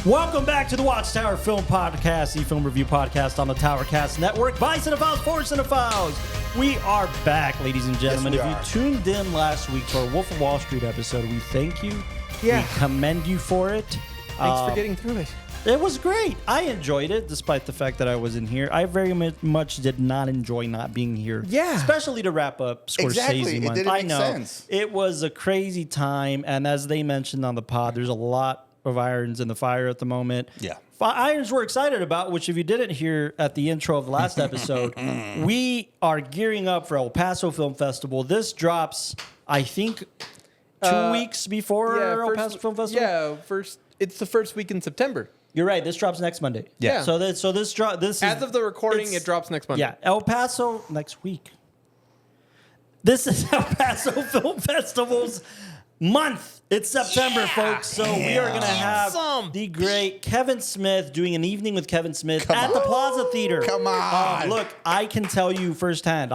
Welcome back to the WatchTower Film Podcast, the film review podcast on the Towercast Network. By Cinephiles for Cinephiles. We are back, ladies and gentlemen. Yes, if you tuned in last week to our Wolf of Wall Street episode, we thank you. Yeah. We commend you for it. Thanks for getting through it. It was great. I enjoyed it, despite the fact that I wasn't here. I very much did not enjoy not being here. Yeah. Especially to wrap up Scorsese Exactly. month. It didn't I make know. sense. It was a crazy time, and as they mentioned on the pod, there's a lot of irons in the fire at the moment. Yeah. Irons we're excited about, which if you didn't hear at the intro of the last episode, we are gearing up for El Paso Film Festival. This drops, I think, 2 weeks before El Paso Film Festival. Yeah, it's the first week in September. You're right. This drops next Monday. Yeah. So this is, As of the recording, it drops next Monday. Yeah, El Paso next week. This is El Paso Film Festival's month. It's September, folks. So we are going to have the great Kevin Smith doing an evening with Kevin Smith at the Plaza Theater. Come on. Look, I can tell you firsthand.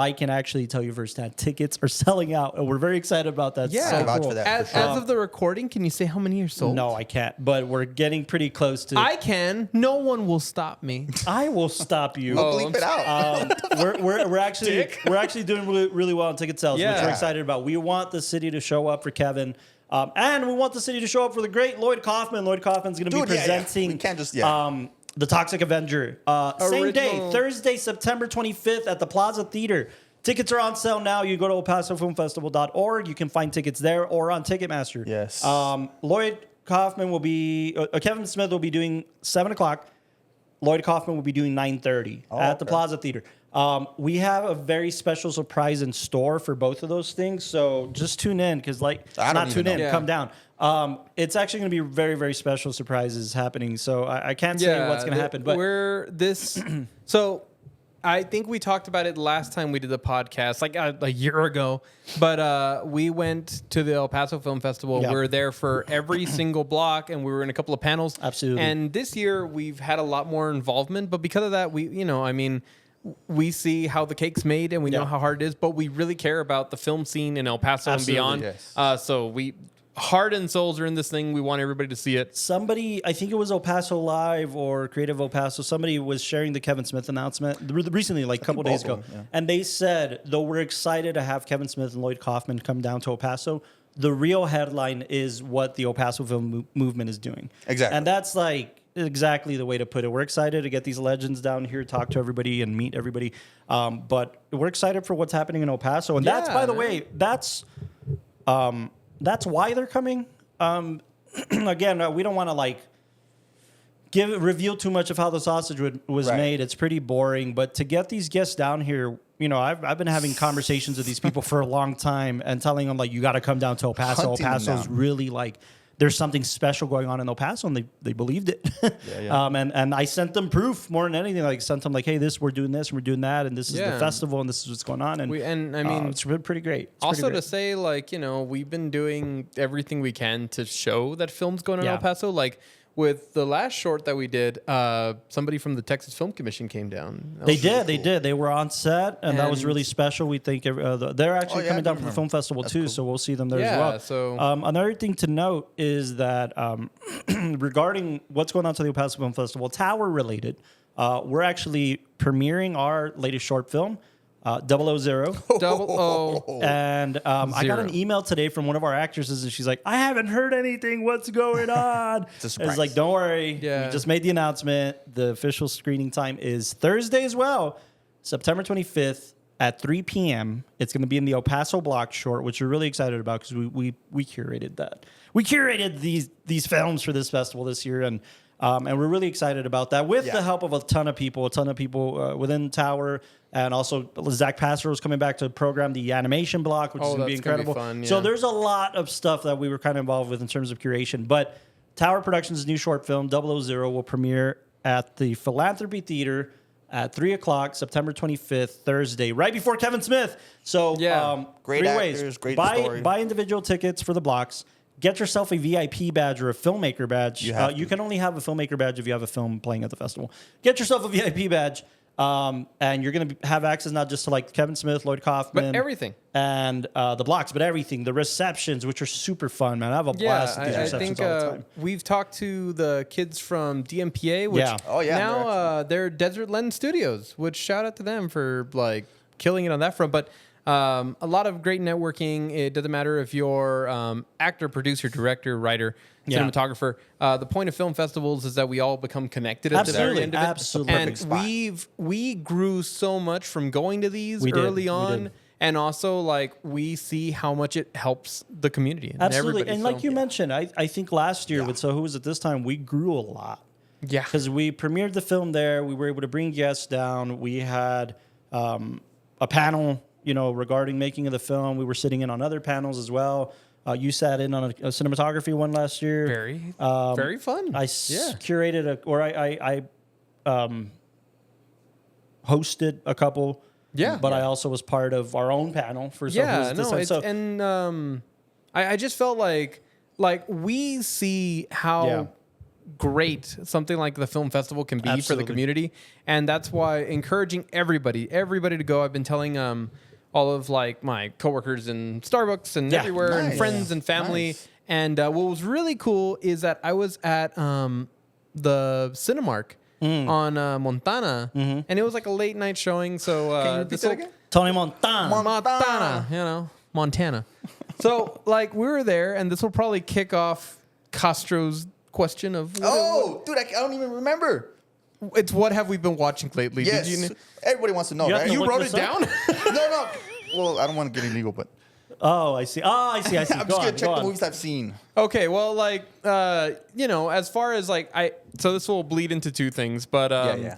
Tickets are selling out, and we're very excited about that. Yeah. So I vouch cool. for that. As of the recording, can you say how many are sold? No, I can't. But we're getting pretty close to. I can. No one will stop me. I will stop you. We'll bleep it out. We're actually doing really well on ticket sales, which Yeah. we're excited about. We want the city to show up for Kevin, and we want the city to show up for the great Lloyd Kaufman. Lloyd Kaufman's going to be presenting. We can't just the Toxic Avenger. Same day, Thursday, September 25th at the Plaza Theater. Tickets are on sale now. You go to elpasofilmfestival.org. You can find tickets there or on Ticketmaster. Yes. Lloyd Kaufman will be Kevin Smith will be doing 7 o'clock. Lloyd Kaufman will be doing 9:30 at the Plaza Theater. We have a very special surprise in store for both of those things, so just tune in because, come down. It's actually going to be very, very special surprises happening. So I can't say what's going to happen, but So I think we talked about it last time we did the podcast, like a year ago. But we went to the El Paso Film Festival. Yeah. We were there for every single block, and we were in a couple of panels. Absolutely. And this year we've had a lot more involvement. But because of that, we see how the cake's made, and we know how hard it is. But we really care about the film scene in El Paso and beyond. Yes. So we. Heart and souls are in this thing. We want everybody to see it. somebody, I think it was El Paso Live or Creative El Paso, somebody was sharing the Kevin Smith announcement recently, like a couple days ago. Yeah. And they said, though we're excited to have Kevin Smith and Lloyd Kaufman come down to El Paso, the real headline is what the El Paso film movement is doing. Exactly. And that's like exactly the way to put it. We're excited to get these legends down here, talk to everybody and meet everybody. But we're excited for what's happening in El Paso. And that's, by the way, that's why they're coming. Again, we don't want to reveal too much of how the sausage was made. It's pretty boring. But to get these guests down here, I've been having conversations with these people for a long time and telling them you got to come down to El Paso. Hunting El Paso's really there's something special going on in El Paso, and they believed it. And I sent them proof more than anything. Sent them hey, we're doing this and we're doing that, and this is the festival, and this is what's going on. And it's pretty great. To say we've been doing everything we can to show that film's going on in El Paso. With the last short that we did, somebody from the Texas Film Commission came down. They did. They were on set, and that was really special. We think they're actually coming down for the film festival too, so we'll see them there as well. So another thing to note is that regarding what's going on to the El Paso Film Festival, Tower related, we're actually premiering our latest short film. 000. And I got an email today from one of our actresses, and she's like, I haven't heard anything. What's going on? It's like, don't worry. Yeah. We just made the announcement. The official screening time is Thursday as well, September 25th at 3 p.m. It's going to be in the El Paso block short, which we're really excited about because we curated that. We curated these films for this festival this year, and we're really excited about that with the help of a ton of people within Tower. And also, Zach Passer is coming back to program the animation block, which is going to be incredible. Fun, So there's a lot of stuff that we were kind of involved with in terms of curation. But Tower Productions' new short film, 000, will premiere at the Philanthropy Theater at 3 o'clock, September 25th, Thursday, right before Kevin Smith. So great three actors, ways. great buy, story. Buy individual tickets for the blocks. Get yourself a VIP badge or a filmmaker badge. You can only have a filmmaker badge if you have a film playing at the festival. Get yourself a VIP badge. And you're going to have access not just to like Kevin Smith, Lloyd Kaufman, But everything. and the blocks, but everything. The receptions, which are super fun, man. I have a blast at these I receptions think all the time. we've talked to the kids from DMPA, which Yeah. Oh, yeah, now they're Desert Lens Studios, which shout out to them for like killing it on that front. But a lot of great networking. It doesn't matter if you're actor, producer, director, writer, Yeah. cinematographer. The point of film festivals is that we all become connected at the very Absolutely, end of it. absolutely. And Perfect spot. we grew so much from going to these We did, early we on. did. And also, like, we see how much it helps the community. And Absolutely. everybody. And So, like you mentioned, I think last year with So Who Was It This Time, we grew a lot. yeah. Because we premiered the film there. We were able to bring guests down. We had a panel, regarding making of the film. We were sitting in on other panels as well. You sat in on a cinematography one last year. Very fun. I curated I hosted a couple. Yeah. But I also was part of our own panel for So Who Was It This Time. It's, So, and I just felt like we see how Yeah. great something like the film festival can be for the Absolutely. community, and that's why encouraging everybody to go. I've been telling all of like my coworkers in Starbucks and Yeah. everywhere, and Nice. friends and family. Nice. And what was really cool is that I was at the Cinemark on Montana, and it was like a late night showing. So Can you repeat that again? Tony Montana. Montana, Montana. So like we were there, and this will probably kick off Castro's question of Dude, I don't even remember. it's what have we been watching lately? Yes. Did you, Everybody wants to know, You have right? to you look wrote this it up? down? No. Well, I don't want to get illegal, but Oh, I see. I see. I'm just going to check the movies I've seen. Okay, well, like as far as like so this will bleed into two things, but Yeah.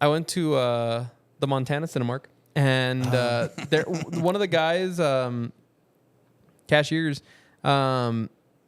I went to the Montana Cinemark, and there one of the guys, cashiers,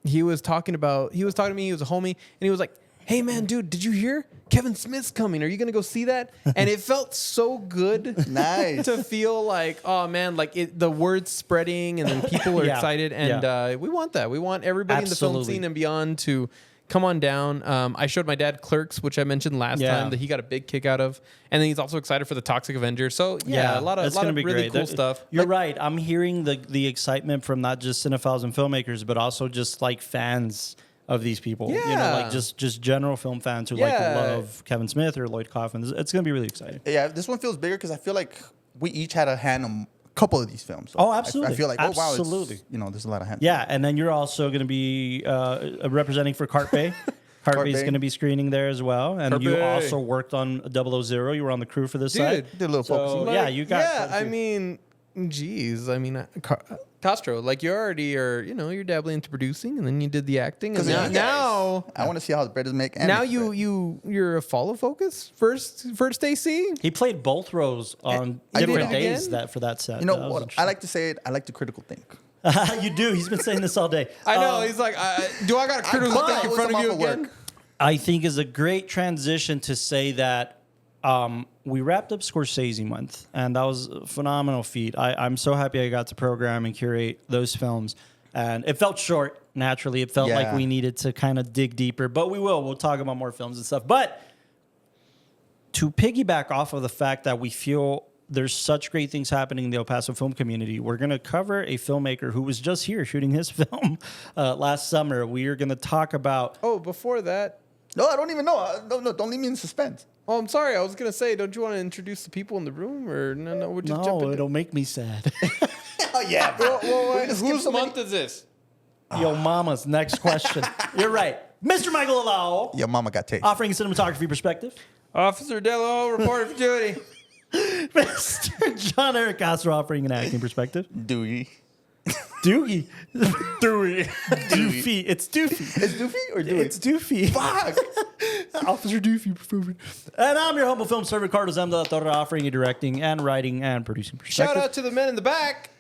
he was talking to me. He was a homie, and he was like, "Hey man, dude, did you hear Kevin Smith's coming? Are you gonna go see that?" And it felt so good, Nice. to feel like, oh man, like the word's spreading, and then people are Yeah. excited, and we want that. We want everybody in the film Absolutely. scene and beyond to come on down. I showed my dad Clerks, which I mentioned last Yeah. time, that he got a big kick out of, and then he's also excited for the Toxic Avenger. So yeah, a lot of it's gonna be really great. cool stuff. You're right. I'm hearing the excitement from not just cinephiles and filmmakers, but also just like fans of these people. Yeah. Like just general film fans who like love Kevin Smith or Lloyd Kaufman. It's gonna be really exciting. Yeah, this one feels bigger because I feel like we each had a hand on a couple of these films. So Oh, absolutely. I feel like, Absolutely. there's a lot of hands. Yeah, and then you're also going to be representing for Cart Bay. Cart Bay is Bay. going to be screening there as well. And Cart you Bay. also worked on 000. You were on the crew for this Dude, side. Did a little So, focusing. yeah, you got. Yeah, I mean, geez, Castro, like you already are, you're dabbling into producing, and then you did the acting, and now I want to see how the bread is made. and now it's bread. you're a follow focus first AC. He played both roles on I did different it days again? for that set. You know That was what? I interesting. like to say it. I like to critical think. You do. He's been saying this all day. I know. He's like, do I got a critical I'm think in always front of off you of work. again? I think is a great transition to say that we wrapped up Scorsese month, and that was a phenomenal feat. I'm so happy I got to program and curate those films, and it felt short. Naturally, it felt like Yeah. we needed to kind of dig deeper, but we'll talk about more films and stuff. But to piggyback off of the fact that we feel there's such great things happening in the El Paso film community, we're going to cover a filmmaker who was just here shooting his film last summer. We are going to talk about Oh, before that. No, I don't even know. No, don't leave me in suspense. Oh, I'm sorry. I was gonna say, don't you want to introduce the people in the room, or no? We'll just jump no, into it'll make me sad. Oh yeah, bro. Whose month is this? Yo, mama's next question. You're right. Mr. Michael Alao, Your mama got taste. offering a cinematography perspective. Officer Dello, reported for duty. Mr. John Eric Castro offering an acting perspective. Dewey. Doogie. Dewey. Doofy. It's Doofy. Is Doofy or Dewey? It's Doofy. Fuck. Officer Doofy. And I'm your humble film servant, Carlos M. de la Torre, offering you directing and writing and producing perspective. Shout out to the men in the back.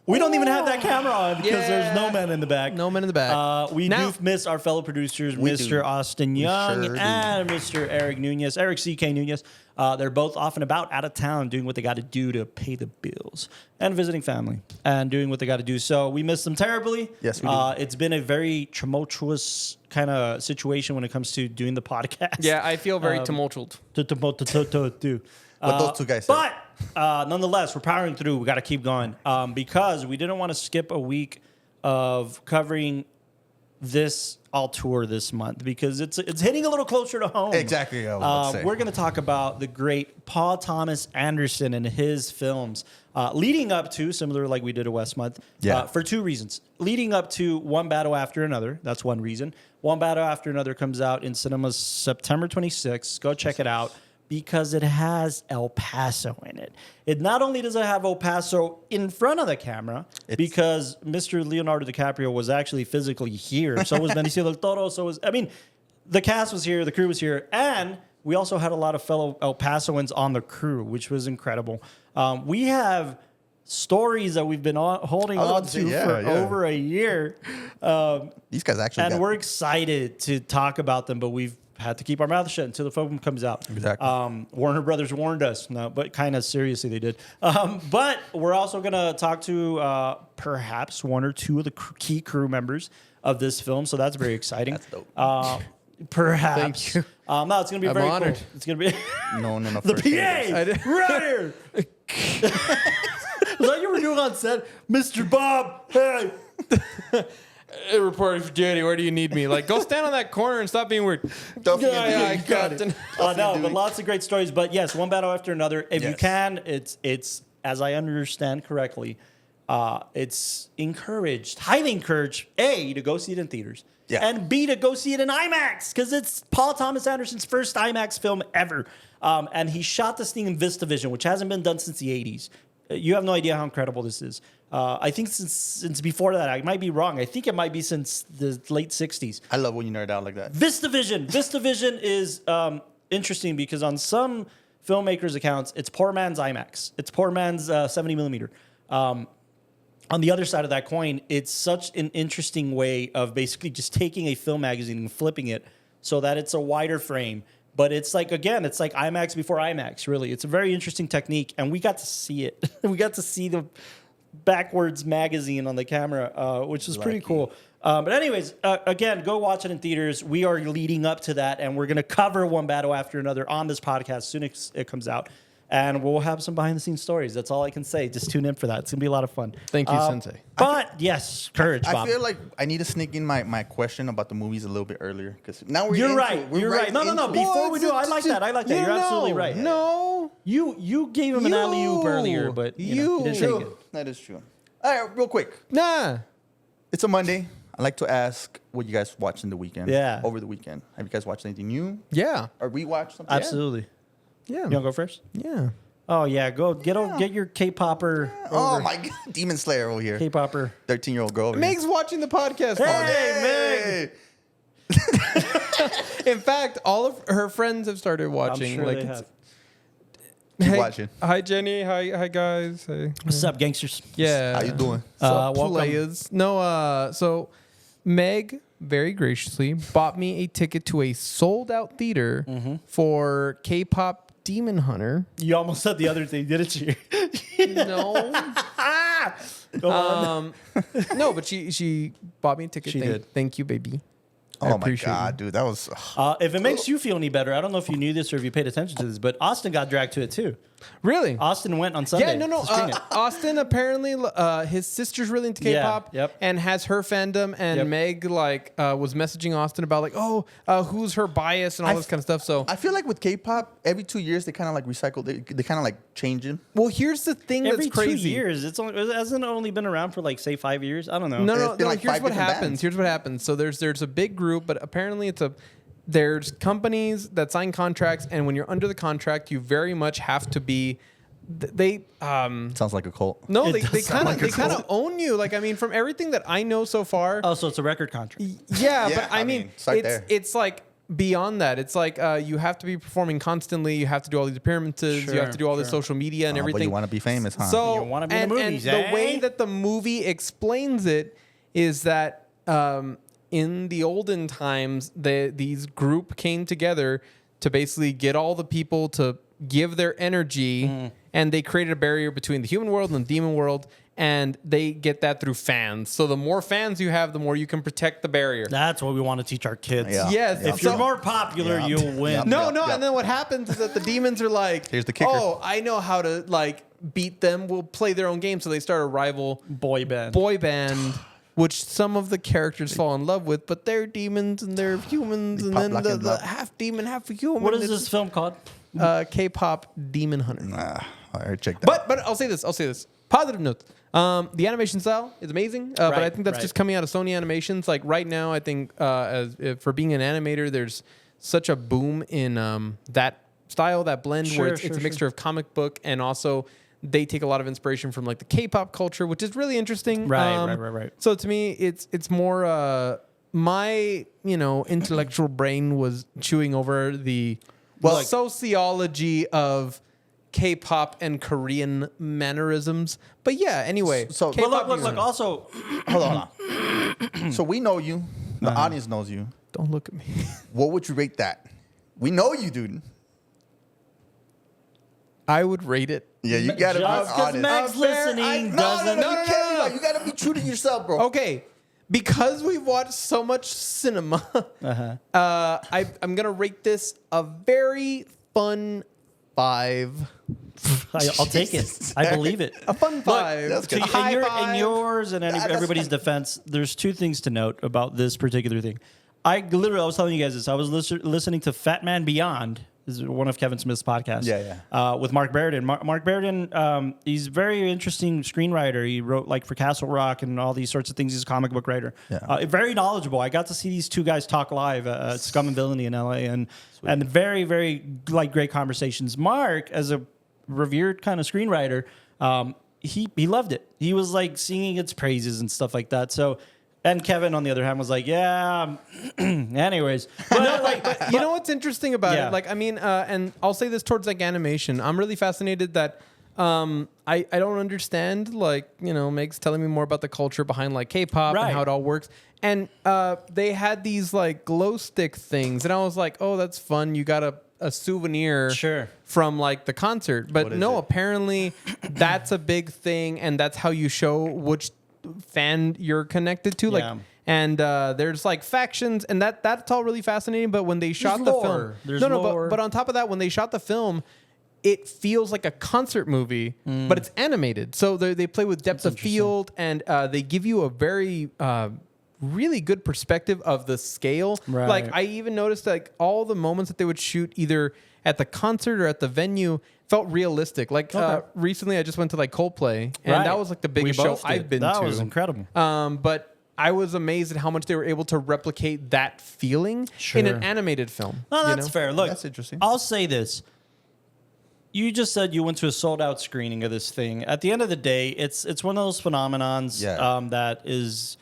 We don't even have that camera on because there's no men in the back. No men in the back. We do miss our fellow producers, Mr. Austin Young sure and Mr. Eric Nunez, Eric C.K. Nunez. They're both off and about out of town doing what they got to do to pay the bills and visiting family and doing what they got to do. So we miss them terribly. Yes, we do. It's been a very tumultuous kind of situation when it comes to doing the podcast. Yeah, I feel very tumultuous. What those two guys said. But nonetheless, we're powering through. We got to keep going because we didn't want to skip a week of covering this Auteur this month because it's hitting a little closer to home. Exactly. I was about to say. We're going to talk about the great Paul Thomas Anderson and his films leading up to, similar like we did a West month, for two reasons. Leading up to One Battle After Another. That's one reason. One Battle After Another comes out in cinemas September 26th. Go check it out. Because it has El Paso in it. It not only does it have El Paso in front of the camera, because Mr. Leonardo DiCaprio was actually physically here. So was Benicio del Toro. The cast was here, the crew was here, and we also had a lot of fellow El Pasoans on the crew, which was incredible. We have stories that we've been holding on to for over a year. These guys actually, and we're excited to talk about them, but we've had to keep our mouth shut until the film comes out. Exactly. Warner Brothers warned us, but kind of seriously they did. But we're also going to talk to perhaps one or two of the key crew members of this film, so that's very exciting. That's dope. Perhaps. Thank you. No, it's going to be very honored. cool. It's going to be No. the PA right here. Was that you were doing on set, Mr. Bob? Hey. Hey, reporting for duty. Where do you need me? Like, go stand on that corner and stop being weird. I got it. No, but lots of great stories. But yes, One Battle After Another. If you can, it's as I understand correctly, it's encouraged, highly encouraged, A, to go see it in theaters. Yeah. And B, to go see it in IMAX because it's Paul Thomas Anderson's first IMAX film ever. And he shot this thing in VistaVision, which hasn't been done since the 80s. You have no idea how incredible this is. I think since before that, I might be wrong. I think it might be since the late 60s. I love when you nerd out like that. VistaVision is interesting because on some filmmakers' accounts, it's poor man's IMAX. It's poor man's 70 millimeter. On the other side of that coin, it's such an interesting way of basically just taking a film magazine and flipping it so that it's a wider frame. But it's like, again, it's like IMAX before IMAX, really. It's a very interesting technique, and we got to see it. We got to see the backwards magazine on the camera, which was pretty cool. But anyways, again, go watch it in theaters. We are leading up to that, and we're going to cover One Battle After Another on this podcast as soon as it comes out. And we'll have some behind-the-scenes stories. That's all I can say. Just tune in for that. It's going to be a lot of fun. Thank you, Sensei. But, yes, courage, Bob. I feel like I need to sneak in my question about the movies a little bit earlier. Because now You're right. No. Before we do, I like that. You're absolutely right. No. You gave him an alley-oop earlier, but you didn't take it. That is true. All right, real quick. Nah. It's a Monday. I like to ask what you guys watched in the weekend. Yeah. Over the weekend. Have you guys watched anything new? Yeah. Or rewatched something? Absolutely. Yeah. You want to go first? Yeah. Oh, yeah. Go get your K-popper. Oh, my God. Demon Slayer over here. K-popper. 13-year-old girl over Meg's watching the podcast. Hey, Meg. In fact, all of her friends have started watching. I'm sure like, they have. Keep watching. Hi, Jenny. Hi, guys. Hey. What's up, gangsters? Yeah. How you doing? Welcome. Players. No, so Meg very graciously bought me a ticket to a sold-out theater for K-pop Demon Hunter. You almost said the other thing, didn't you? No. Go on. No, but she bought me a ticket. She did. Thank you, baby. I Oh, my appreciate God, dude. That was... If it makes you feel any better, I don't know if you knew this or if you paid attention to this, but Austin got dragged to it too. Really? Austin went on Sunday. Yeah, no. to screen it. Austin apparently, his sister's really into K-pop, yep. and has her fandom. And Yep. Meg was messaging Austin about who's her bias and all this kind of stuff. So I feel like with K-pop, every 2 years, they kind of like recycle. They kind of like change it. well, here's the thing Every that's crazy. 2 years, it hasn't only been around for like say 5 years. I don't know. No. It's been like Here's 5 what different happens. bands. Here's what happens. So there's a big group, but apparently there's companies that sign contracts, and when you're under the contract, you very much have to be. Sounds like a cult. No, It they does sound kind like a of cult. own you. Like, I mean, from everything that I know so far. Oh, so it's a record contract. Yeah, Yeah, but I mean, it's right there. it's like beyond that, it's like you have to be performing constantly. You have to do all these appearances. You have to do all this social media and everything. But you want to be famous, huh? So You wanna be in the movies, and eh? the way that the movie explains it is that in the olden times, these group came together to basically get all the people to give their energy, and they created a barrier between the human world and the demon world. And they get that through fans. So the more fans you have, the more you can protect the barrier. That's what we want to teach our kids. Yeah. Yes. If you're more popular, you'll win. No, and then what happens is that the demons are like, Here's the kicker. oh, I know how to like beat them. We'll play their own game. So they start a rival Boy band. which some of the characters fall in love with, but they're demons and they're humans, and then the half demon, half human. What is this film called? K-pop Demon Hunter. All right, check that. But I'll say this. Positive notes. The animation style is amazing, but I think that's just coming out of Sony Animations. Like right now, I think for being an animator, there's such a boom in that style, that blend, where it's a mixture of comic book and also they take a lot of inspiration from like the K-pop culture, which is really interesting. Right. So to me, it's more my intellectual brain was chewing over the sociology of K-pop and Korean mannerisms. But yeah, anyway. So K-pop Look. Also, hold on. So we know you. The audience knows you. don't look at me. What would you rate that? We know you, dude. I would rate it. Yeah, you gotta be just because honest. Meg's listening doesn't. No. You gotta be true to yourself, bro. Okay, because we've watched so much cinema, I'm gonna rate this a very fun 5. I'll take it. I believe it. A fun 5. that's good. In yours and everybody's defense, there's 2 things to note about this particular thing. I was telling you guys this. I was listening to Fat Man Beyond. This is one of Kevin Smith's podcasts. With Mark Barrington. Mark Barrington, he's a very interesting screenwriter. He wrote like for Castle Rock and all these sorts of things. He's a comic book writer. Very knowledgeable. I got to see these 2 guys talk live at Scum and Villainy in LA, and very, very like great conversations. Mark, as a revered kind of screenwriter, he loved it. He was like singing its praises and stuff like that. So. And Kevin, on the other hand, was like, "Yeah." Anyways, but you know what's interesting about it? Like, I mean, and I'll say this towards like animation. I'm really fascinated that I don't understand. Like, Meg's telling me more about the culture behind like K-pop and how it all works. And they had these like glow stick things, and I was like, "Oh, that's fun. You got a souvenir from like the concert." But no, apparently that's a big thing, and that's how you show which fan you're connected to, and there's like factions, and that's all really fascinating. But when they shot the film, but on top of that, when they shot the film, it feels like a concert movie, but it's animated. So they play with depth of field, and they give you a very really good perspective of the scale. Like I even noticed like all the moments that they would shoot either at the concert or at the venue felt realistic. Like recently I just went to like Coldplay, and that was like the biggest show I've been to. That was incredible. But I was amazed at how much they were able to replicate that feeling in an animated film. No, that's fair. Look, that's interesting. I'll say this. You just said you went to a sold-out screening of this thing. At the end of the day, it's one of those phenomenons that is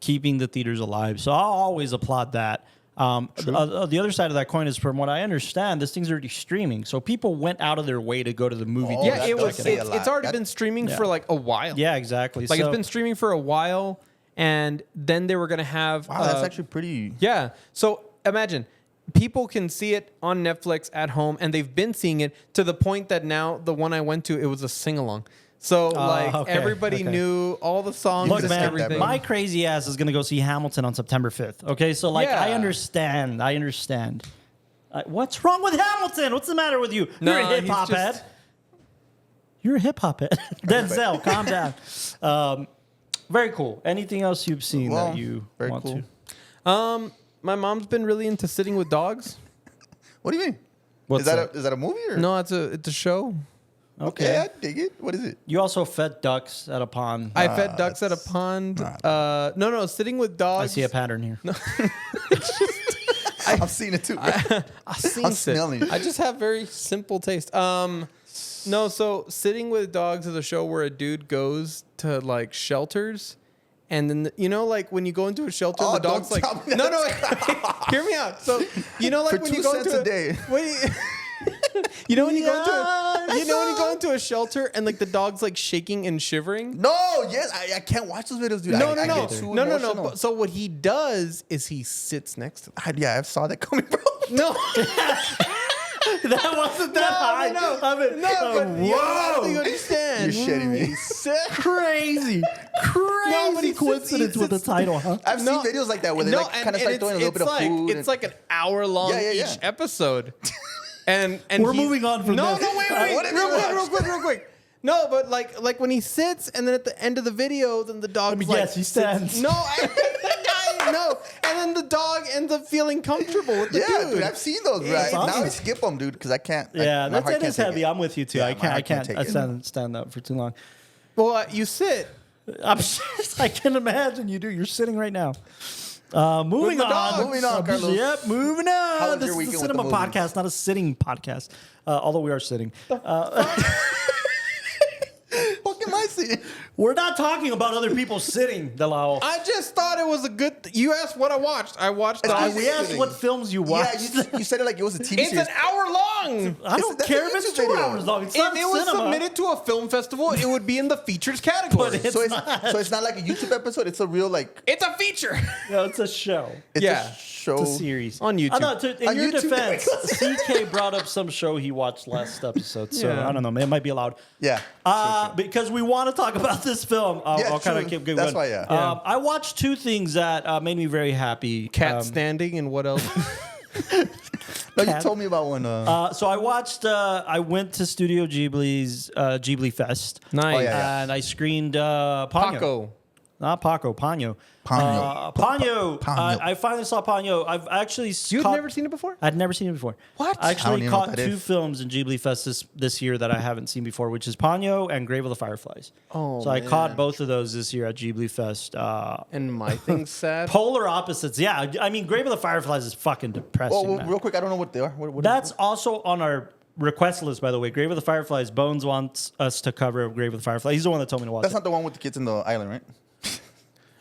keeping the theaters alive. So I'll always applaud that. The other side of that coin is, from what I understand, this thing's already streaming. So people went out of their way to go to the movie. Yeah, it's already been streaming for like a while. Yeah, exactly. Like it's been streaming for a while, and then they were going to have... Wow, that's actually pretty... Yeah. So imagine... People can see it on Netflix at home, and they've been seeing it to the point that now the one I went to, it was a sing-along. So everybody knew all the songs and everything. My crazy ass is going to go see Hamilton on September 5th. Okay, so I understand. What's wrong with Hamilton? What's the matter with you? You're a hip-hop head. You're a hip-hop head. Denzel, calm down. Very cool. Anything else you've seen that you want to? My mom's been really into sitting with dogs. What do you mean? Is that a movie? Or? No, it's a show. Okay, I dig it. What is it? You also fed ducks at a pond. I fed ducks at a pond. No, sitting with dogs. I see a pattern here. No. I've seen it too. I'm smelling it. I just have very simple taste. So Sitting with Dogs is a show where a dude goes to like shelters and then you know, like when you go into a shelter, Oh, the dog's don't like, tell me no, that. hear me out. So you know, like For when you 2 go cents into a day. you know when you go into a shelter and like the dog's like shaking and shivering. No, yes, I can't watch those videos, dude. No. I get too emotional. But, so what he does is he sits next to them. Yeah, I saw that coming, bro. No. That wasn't that high. No. I mean, But you have to understand. You're shitting me. crazy but he coincidence sits- with the title, huh? I've seen videos like that where they like kind of start throwing a little bit of food. It's like an hour long Yeah. each episode. And We're moving on from no, this. No, wait, What have you watched? real quick. No, but like when he sits, and then at the end of the video, then the dog. Yes, he stands. No, no, and then the dog ends up feeling comfortable with the dude. I've seen those. Yeah, Right it's now awesome. I skip them, dude, because I can't. Yeah, my that's heart it is can't take heavy. it. I'm with you too. Yeah, I my can't. heart can't take it. Stand up for too long. Well, you sit. I can imagine you do. You're sitting right now. Moving the on. dog. Moving on, Carlos. Yep, moving on. How was This your is a weekend with the cinema movies? podcast, not a sitting podcast. Although we are sitting. Fucking my seat. We're not talking about other people sitting, Delao. I just thought it was a good. You asked what I watched. I watched. We asked what films you watched. Yeah, you said it like it was a TV It's series. an hour long. I don't That's a care if it's YouTube 2 video. hours long. It's If not it was cinema. submitted to a film festival, it would be in the features category. But So it's not like a YouTube episode. It's a real like. It's a feature. No, it's a show. It's Yeah. a show. It's a series On YouTube. I know, in On your YouTube, defense, CK brought up some show he watched last episode, so Yeah. I don't know. It might be allowed. Yeah. Because we want to talk about this film. I'll kind of true. keep going. That's why, yeah. I watched 2 things that made me very happy. Cat standing and what else? No, you told me about one. So I watched. I went to Studio Ghibli's Ghibli Fest. Nice. Oh, yeah. And I screened Ponyo. Paco. Not Paco, Ponyo. Ponyo. Ponyo. Ponyo. I finally saw Ponyo. I've actually You'd never seen it before? I'd never seen it before. What? I I don't actually even know what caught that 2 is. films in Ghibli Fest this year that I haven't seen before, which is Ponyo and Grave of the Fireflies. Oh, so I man. caught both of those this year at Ghibli Fest. And my thing's sad. Polar opposites. Yeah, I mean, Grave of the Fireflies is fucking depressing. well, man. real quick, I don't know what they are. What That's also on our request list, by the way. Grave of the Fireflies. Bones wants us to cover Grave of the Fireflies. He's the one that told me to watch That's it. not the one with the kids in the island, right?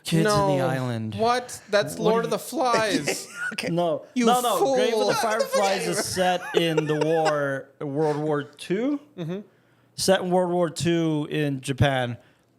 Kids no. in the Island. What? That's Lord of the Flies. Okay. No, You no. fool. Grave of the Get the fuck Fireflies outta here. is set in the World War II. Mm-hmm. Set in World War II in Japan,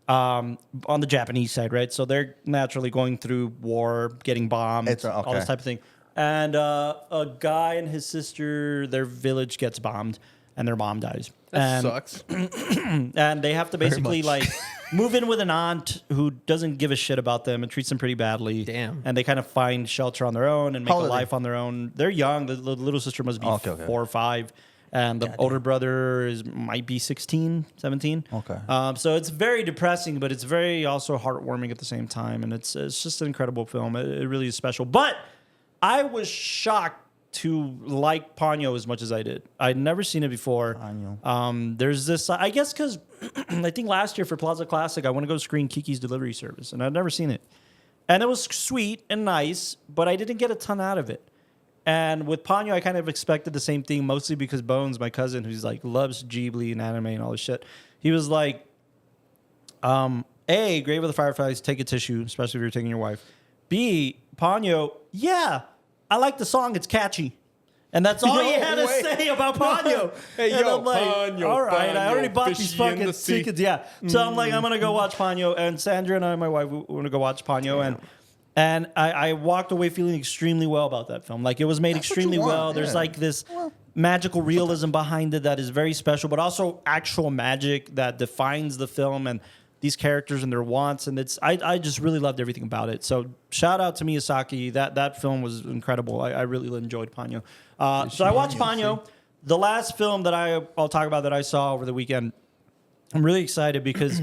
on the Japanese side, right? So they're naturally going through war, getting bombed, It's, all this okay. type of thing. And a guy and his sister, their village gets bombed, and their mom dies. That and, sucks. and they have to basically much. like move in with an aunt who doesn't give a shit about them and treats them pretty badly. Damn. And they kind of find shelter on their own and make How a old are they? life on their own. They're young. The little sister must be Okay. 4 or 5. And the older brother might be 16, 17. Okay. So it's very depressing, but it's very also heartwarming at the same time. And it's just an incredible film. It really is special. But I was shocked to like Ponyo as much as I did. I'd never seen it before. Ponyo. There's this, I guess, because I think last year for Plaza Classic, I want to go screen Kiki's Delivery Service, and I'd never seen it. And it was sweet and nice, but I didn't get a ton out of it. And with Ponyo, I kind of expected the same thing, mostly because Bones, my cousin, who's like loves Ghibli and anime and all this shit, he was like, A, Grave of the Fireflies, take a tissue, especially if you're taking your wife. B, Ponyo, yeah, I like the song, it's catchy. And that's all he had to say about Ponyo. Hey, And yo, I'm like, Ponyo, all right, I already Ponyo, bought these fishy in fucking the sea. tickets. Yeah. So I'm like, I'm going to go watch Ponyo. And Sandra and I, my wife, we want to go watch Ponyo. And I walked away feeling extremely well about that film. Like, it was made That's what you extremely want, well. There's yeah. like this magical realism behind it that is very special, but also actual magic that defines the film and these characters and their wants. And I just really loved everything about it. So shout out to Miyazaki. That film was incredible. I really enjoyed Ponyo. So I watched Ponyo. The last film that I'll talk about that I saw over the weekend, I'm really excited because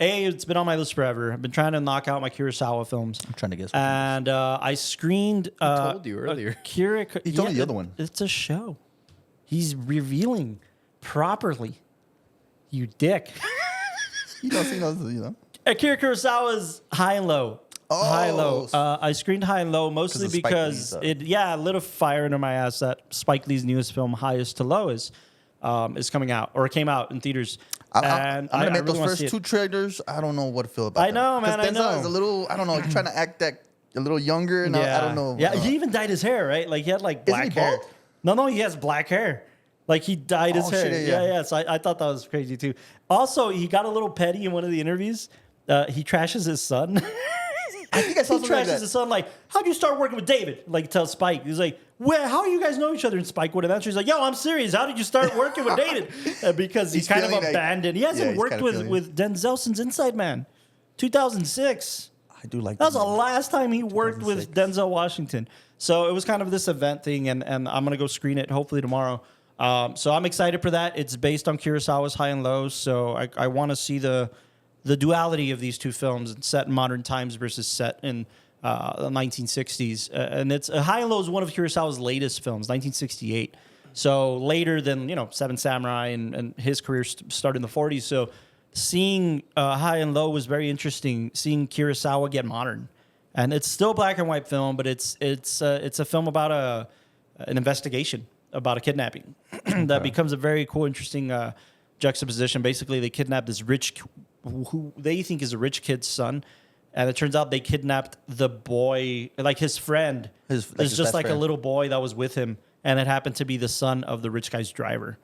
it's been on my list forever. I've been trying to knock out my Kurosawa films. I'm trying to guess. And I screened. told you earlier. He told me the other one. It's a show. He's revealing properly. You dick. He knows. Akira Kurosawa's High and Low. Oh. High and Low. I screened High and Low mostly 'Cause of Spike because Lee's, it lit a fire under my ass that Spike Lee's newest film, Highest to Lowest, is coming out or came out in theaters. I'm gonna admit really those wanna see first it. 2 trailers. I don't know what to feel about. I know, man, I Because Denzel know. is a little. I don't know. He's trying to act that a little younger, and I don't know. Yeah, he even dyed his hair, right? Like he had like Isn't he black hair. bald? No, he has black hair. Like he dyed his Oh, hair. shit, Yeah, yeah. yeah. So I thought that was crazy too. Also, he got a little petty in one of the interviews. He trashes his son. I think I saw He something like trashes that. his son like, how'd you start working with David? Like tells Spike. He's like, well, how do you guys know each other? And Spike would have answered. He's like, yo, I'm serious. How did you start working with David? Because he's He's kind of feeling like- abandoned. He Yeah, hasn't he's worked kinda with, feeling- with Denzel since Inside Man, 2006. I do like That was the movie. last time he worked with 2006. Denzel Washington. So it was kind of this event thing, and I'm going to go screen it hopefully tomorrow. So I'm excited for that. It's based on Kurosawa's High and Lows, so I want to see the duality of these two films, set in modern times versus set in the 1960s. And it's High and Low is one of Kurosawa's latest films, 1968. So later than Seven Samurai, and his career started in the 40s. So seeing High and Low was very interesting. Seeing Kurosawa get modern, and it's still a black and white film, but it's a film about an investigation about a kidnapping that becomes a very cool, interesting juxtaposition. Basically, they kidnapped this rich, who they think is a rich kid's son, and it turns out they kidnapped the boy, like his friend. His It's just best like a friend. little boy that was with him, and it happened to be the son of the rich guy's driver.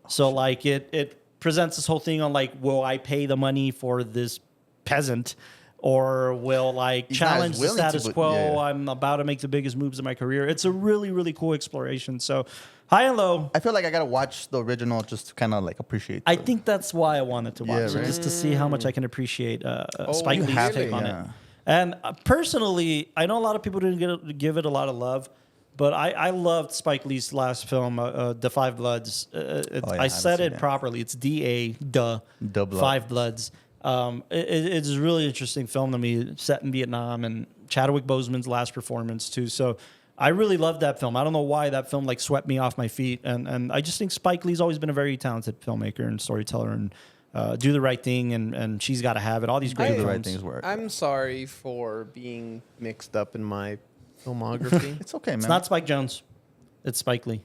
So like it presents this whole thing on like, will I pay the money for this peasant, or will like He's not as challenge the willing to, status but- quo? yeah. I'm about to make the biggest moves in my career. It's a really, really cool exploration. So High and Low. I feel like I gotta watch the original just to kind of like appreciate. I the- think that's why I wanted to watch Yeah, it, right. just to see how much I can appreciate Spike you Lee's have take to, on yeah. it. And personally, I know a lot of people didn't give it a lot of love, but I loved Spike Lee's last film, The Five Bloods. I I haven't said seen it it. properly. It's DA, Blood. Five Bloods. It's a really interesting film to me, set in Vietnam, and Chadwick Boseman's last performance too. So I really loved that film. I don't know why that film like swept me off my feet, and I just think Spike Lee's always been a very talented filmmaker and storyteller, and Do the Right Thing, and She's Gotta Have It. All these great Do the films. Right Things work. I'm sorry for being mixed up in my filmography. It's okay, man. It's not Spike Jonze. It's Spike Lee.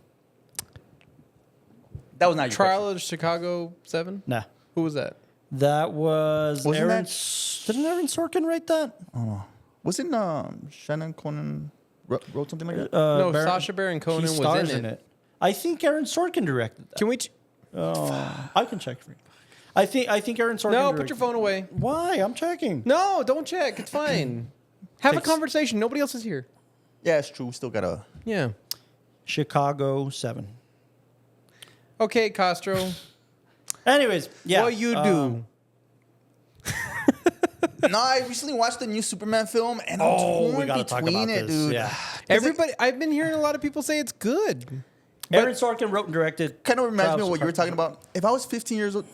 that was not your Trial of Chicago 7? Nah. Who was that? That was Wasn't Aaron. that- Didn't Aaron Sorkin write that? question. Wasn't Shannon Conan wrote something like that? No, Baron- Sacha Baron Cohen he was stars in it. I think Aaron Sorkin directed that. Can we? I can check for you. I think Aaron Sorkin. No, directed. put your phone away. Why? I'm checking. No, don't check. It's fine. Have a Thanks. conversation. Nobody else is here. Yeah, it's true. We still gotta. Yeah. Chicago 7. Okay, Castro. Anyways, yeah. What you do? No, I recently watched the new Superman film, and I'm Oh, we torn gotta talk between about it, this. dude. Yeah. Everybody, I've been hearing a lot of people say it's good. Aaron Sorkin wrote and directed. Kind of reminds me of Trials what you were talking about. If I was 15 years old,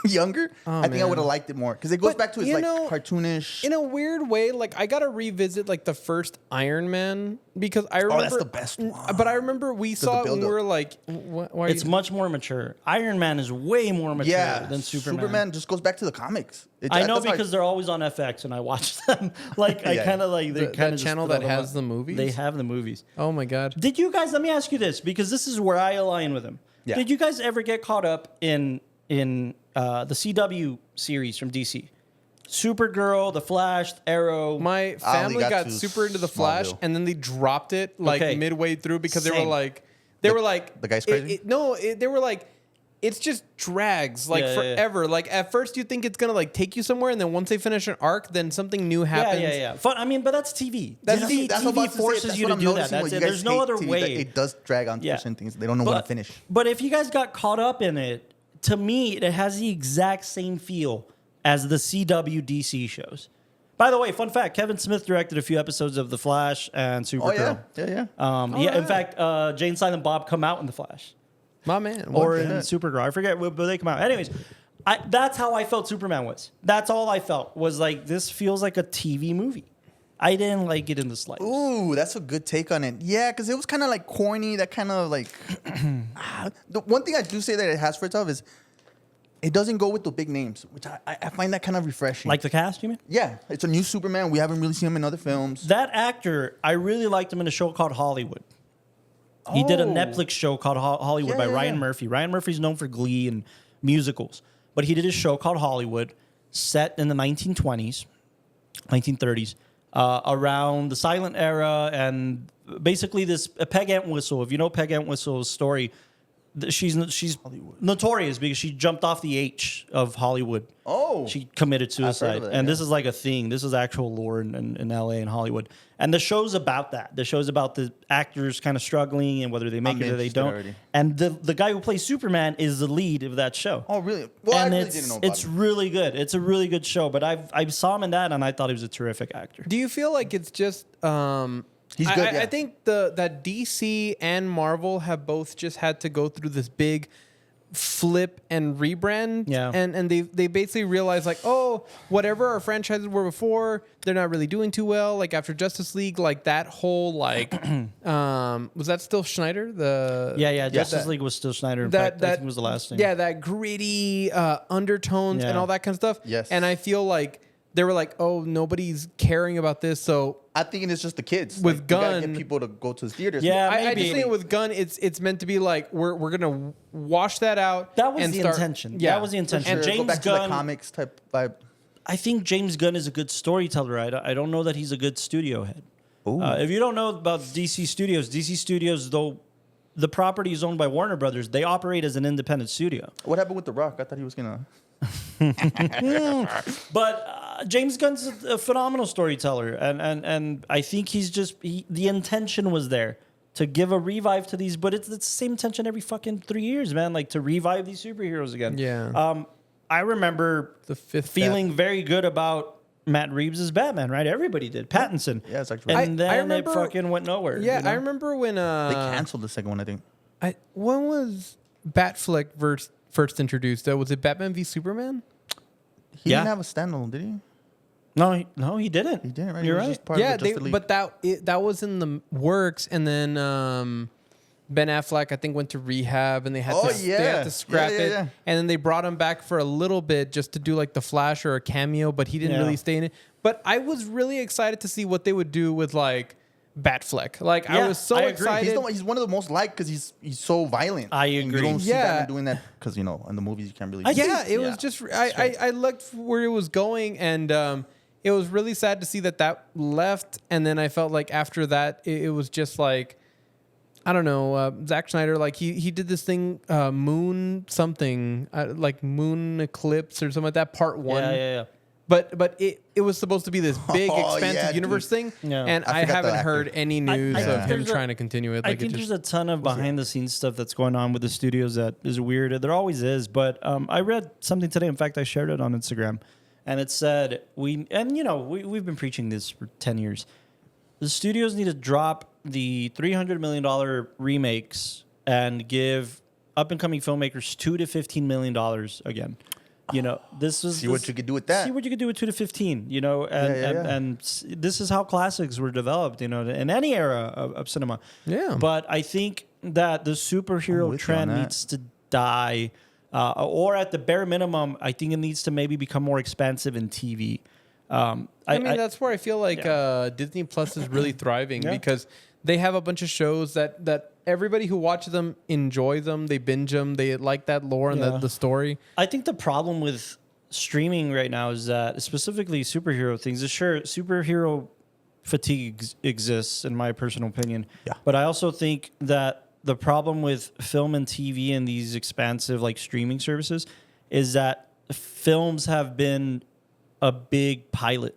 younger, I think I man. would have liked it more because it goes But, back to its you like know, cartoonish. In a weird way, like I gotta revisit like the first Iron Man because I remember that's the best one. But I remember we saw it when we build-up. were like, why are It's you? much more mature. Iron Man is way more mature yeah, than Superman. Superman just goes back to the comics. I know that's how because they're always on FX, and I watch them. Like I Yeah. kind of like they That kind of channel that has the movies? They have the movies. Oh my god! Did you guys? Let me ask you this, because this is where I align with him. Yeah. Did you guys ever get caught up in the CW series from DC? Supergirl, The Flash, Arrow. My family got got to super into the Flash, Smallville. and then they dropped it like Okay. midway through because they Same. were like, they were like, the guy's crazy? they were like, it's just drags like Yeah, yeah, yeah. forever. Like at first you think it's gonna like take you somewhere, and then once they finish an arc, then something new yeah, happens. yeah. Fun. I mean, but that's TV. That's TV, That's what I'm about to say. forces That's you what to I'm do that. noticing That's what it. you guys There's no hate other TV, that way. It does drag on Yeah. certain things. They don't know when to finish. But if you guys got caught up in it, to me, it has the exact same feel as the CW DC shows. By the way, fun fact: Kevin Smith directed a few episodes of The Flash and Supergirl. Oh yeah. Yeah. In fact, Jane Silent Bob come out in The Flash My man. or shit. in Supergirl. I forget, but they come out. Anyways, that's how I felt Superman was. That's all I felt was like, this feels like a TV movie. I didn't like it in the slightest. Ooh, that's a good take on it. Yeah, because it was kind of like corny. That kind of like. The one thing I do say that it has for itself is it doesn't go with the big names, which I find that kind of refreshing. Like the cast, you mean? yeah, it's a new Superman. We haven't really seen him in other films. That actor, I really liked him in a show called Hollywood. He did a Oh. Netflix show called Hollywood Yeah, by yeah, Ryan yeah. Murphy. Ryan Murphy's known for Glee and musicals. but he did a show called Hollywood, set in the 1920s, 1930s, around the silent era, and basically a Peg Entwistle. If you know Peg Entwistle's story, she's notorious because she jumped off the H of Hollywood. Oh. She committed suicide. that, and yeah. this is like a thing. This is actual lore in LA and Hollywood. And the show's about that. The show's about the actors kind of struggling and whether they make it or they don't. Already. And the guy who plays Superman is the lead of that show. Oh, really? Well, And I really didn't know about it's it. really good. It's a really good show. But I saw him in that and I thought he was a terrific actor. Do you feel like it's just? He's good, yeah. I think that DC and Marvel have both just had to go through this big flip and rebrand. Yeah. And they basically realized like, oh, whatever our franchises were before, they're not really doing too well. Like after Justice League, like that whole like was that still Schneider? Yeah. Justice League was still Schneider. In fact, I think it was the last thing. Yeah, that gritty undertones and Yeah. all that kind of stuff. Yes. And I feel like they were like, oh, nobody's caring about this, so I think it's just the kids. With you gotta Gunn- get people to go to the theaters. Yeah. I maybe. just think with Gunn, it's meant to be like we're gonna wash that out. That was and the start- intention. Yeah, That was the For intention. sure. And Go James back to the Gunn, comics type vibe. I think James Gunn is a good storyteller. I don't know that he's a good studio head. If you don't know about DC Studios, though, the property is owned by Warner Brothers. They operate as an independent studio. What happened with The Rock? I thought he was gonna. But James Gunn's a phenomenal storyteller, and I think the intention was there to give a revive to these, but it's the same intention every fucking 3 years, man. Like to revive these superheroes again. Yeah. I remember The fifth feeling very good about Matt Reeves' Batman, right? Everybody did. Pattinson. Yeah, it's actually. And then remember- it fucking went nowhere. Yeah, you know? I remember when they canceled the second one, I think. when was Batfleck first introduced? Was it Batman v Superman? He Yeah. didn't have a standalone, did he? No, he didn't. He didn't, right? You're He was right. just part Yeah, of the Justice League. but that was in the works, and then Ben Affleck I think went to rehab, and they had they had to scrap it, yeah. and then they brought him back for a little bit just to do like the Flash or a cameo, but he didn't Yeah. really stay in it. But I was really excited to see what they would do with like Batfleck. Like I Yeah, was so I agree. excited. He's one of the most liked because he's so violent. I And agree. you don't see Yeah. Batman doing that because in the movies you can't really. Yeah, it yeah. was just I looked where it was going, and it was really sad to see that left. And then I felt like after that, it was just like I don't know, Zack Snyder. Like he did this thing, Moon something, like Moon Eclipse or something like that. Part 1. Yeah. But it was supposed to be this big Oh, expansive yeah, universe dude. thing, Yeah. and I I forgot the haven't actor. heard any news I of think him there's trying to continue it. I Like think it just, there's a ton of behind the scenes stuff that's going on with the studios that is weird. There always is. But I read something today. In fact, I shared it on Instagram, and it said we've been preaching this for 10 years. The studios need to drop the $300 million remakes and give up and coming filmmakers $2 to $15 million again. You know, this was See what you could do with that. See what you could do with 2 to 15. You know, and this is how classics were developed. You know, in any era of cinema. Yeah. But I think that the I'm superhero with you trend on that. needs to die, or at the bare minimum, I think it needs to maybe become more expansive in TV. I mean, that's where I feel like Disney Plus is really thriving Yeah. because they have a bunch of shows that everybody who watches them enjoy them. They binge them. They like that lore and Yeah. the story. I think the problem with streaming right now is that specifically superhero things. Sure, superhero fatigue exists, in my personal opinion. Yeah. But I also think that the problem with film and TV and these expansive like streaming services is that films have been a big pilot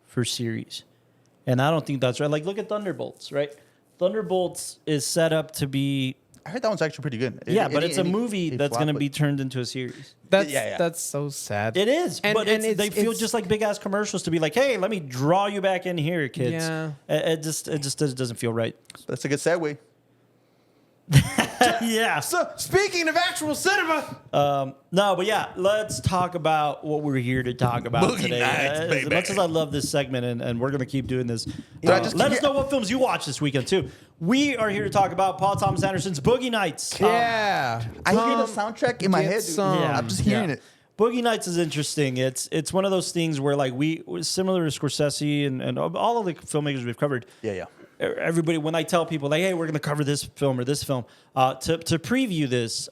for series. And I don't think that's right. Like, look at Thunderbolts, right? Thunderbolts is set up to be... I heard that one's actually pretty good. but it's a movie that's going to be turned into a series. That's so sad. It is, And- but and they feel it's- just like big-ass commercials to be like, hey, let me draw you back in here, kids. Yeah. It just doesn't feel right. That's a good segue. Yeah. So speaking of actual cinema, No, but yeah, let's talk about what we're here to talk about Boogie today. Nights, As baby. much as I love this segment, and we're going to keep doing this, I just let keep- us know what films you watched this weekend, too. We are here to talk about Paul Thomas Anderson's Boogie Nights. yeah, I hear the soundtrack in my get head, dude. some. Yeah. I'm just hearing it. Boogie Nights is interesting. It's one of those things where like we similar to Scorsese and all of the filmmakers we've covered. Yeah. Everybody, when I tell people like, hey, we're going to cover this film or this film, to preview this,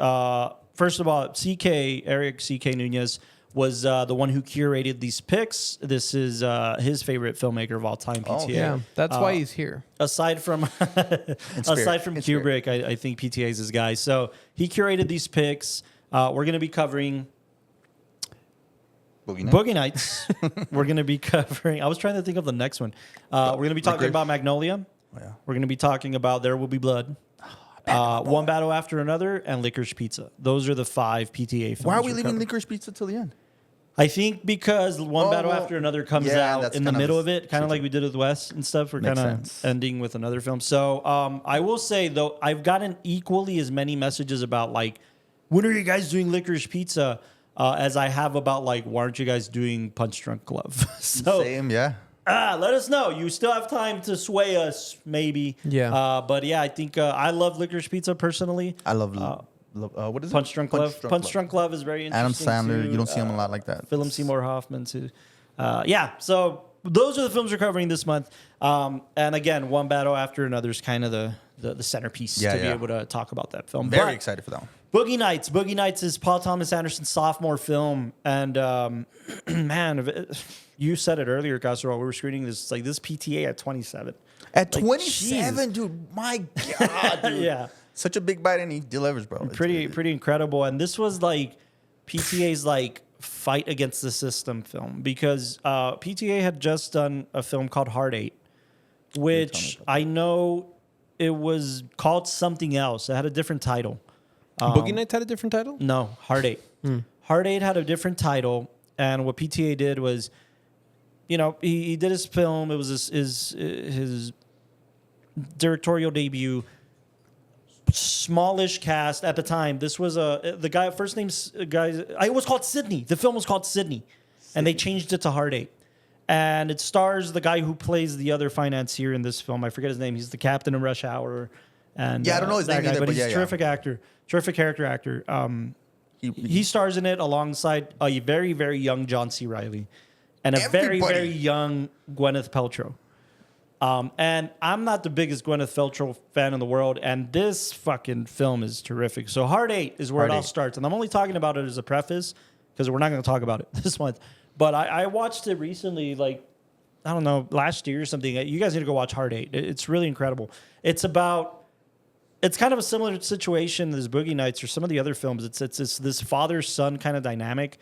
first of all, Eric C.K. Nunez was the one who curated these picks. This is his favorite filmmaker of all time, PTA. Yeah, that's why he's here. Aside from Kubrick, I think PTA is his guy. So he curated these picks. We're going to be covering Boogie Nights. We're going to be covering... I was trying to think of the next one. We're going to be talking about Magnolia. Oh, yeah. We're going to be talking about There Will Be Blood. One Battle After Another, and Licorice Pizza. Those are the 5 PTA films. Why are we leaving Licorice Pizza till the end? I think because One Battle After Another comes out in the middle of it, kind of like we did with Wes and stuff. We're kind of ending with another film. So I will say, though, I've gotten equally as many messages about, like, when are you guys doing Licorice Pizza as I have about, like, why aren't you guys doing Punch Drunk Love? So, same, yeah. Let us know. You still have time to sway us, maybe. Yeah. But yeah, I think I love Licorice Pizza personally. I love what is Punch it? Drunk Love. Punch Drunk Love is very interesting. Adam Sandler, too. you don't see him a lot like that. Philip Seymour Hoffman too. Yeah, so those are the films we're covering this month. And again, One Battle After Another is kind of the centerpiece to be able to talk about that film. Very excited for that one. Boogie Nights. Boogie Nights is Paul Thomas Anderson's sophomore film, and man, you said it earlier, Castro, while we were screening this. It's like this PTA at 27. At 27, dude, my God, dude. Yeah. Such a big bite, and he delivers, bro. Pretty incredible. And this was like PTA's like fight against the system film, because PTA had just done a film called Heart 8, which I know it was called something else. It had a different title. Boogie Nights had a different title? No, Heart 8. Heart 8 had a different title, and what PTA did was, you know, he did his film. It was his directorial debut. Smallish cast at the time. This was the guy. First name's guy. It was called Sydney. The film was called Sydney, and they changed it to Heart 8. And it stars the guy who plays the other financier in this film. I forget his name. He's the captain in Rush Hour. And I don't know his name either, but he's a terrific actor, terrific character actor. He stars in it alongside a very, very young John C. Reilly and a very, very young Gwyneth Paltrow. And I'm not the biggest Gwyneth Paltrow fan in the world, and this fucking film is terrific. So Heart 8 is where it all starts, and I'm only talking about it as a preface because we're not going to talk about it this month. But I watched it recently, like, I don't know, last year or something. You guys need to go watch Heart 8. It's really incredible. It's kind of a similar situation as Boogie Nights or some of the other films. It's this father-son kind of dynamic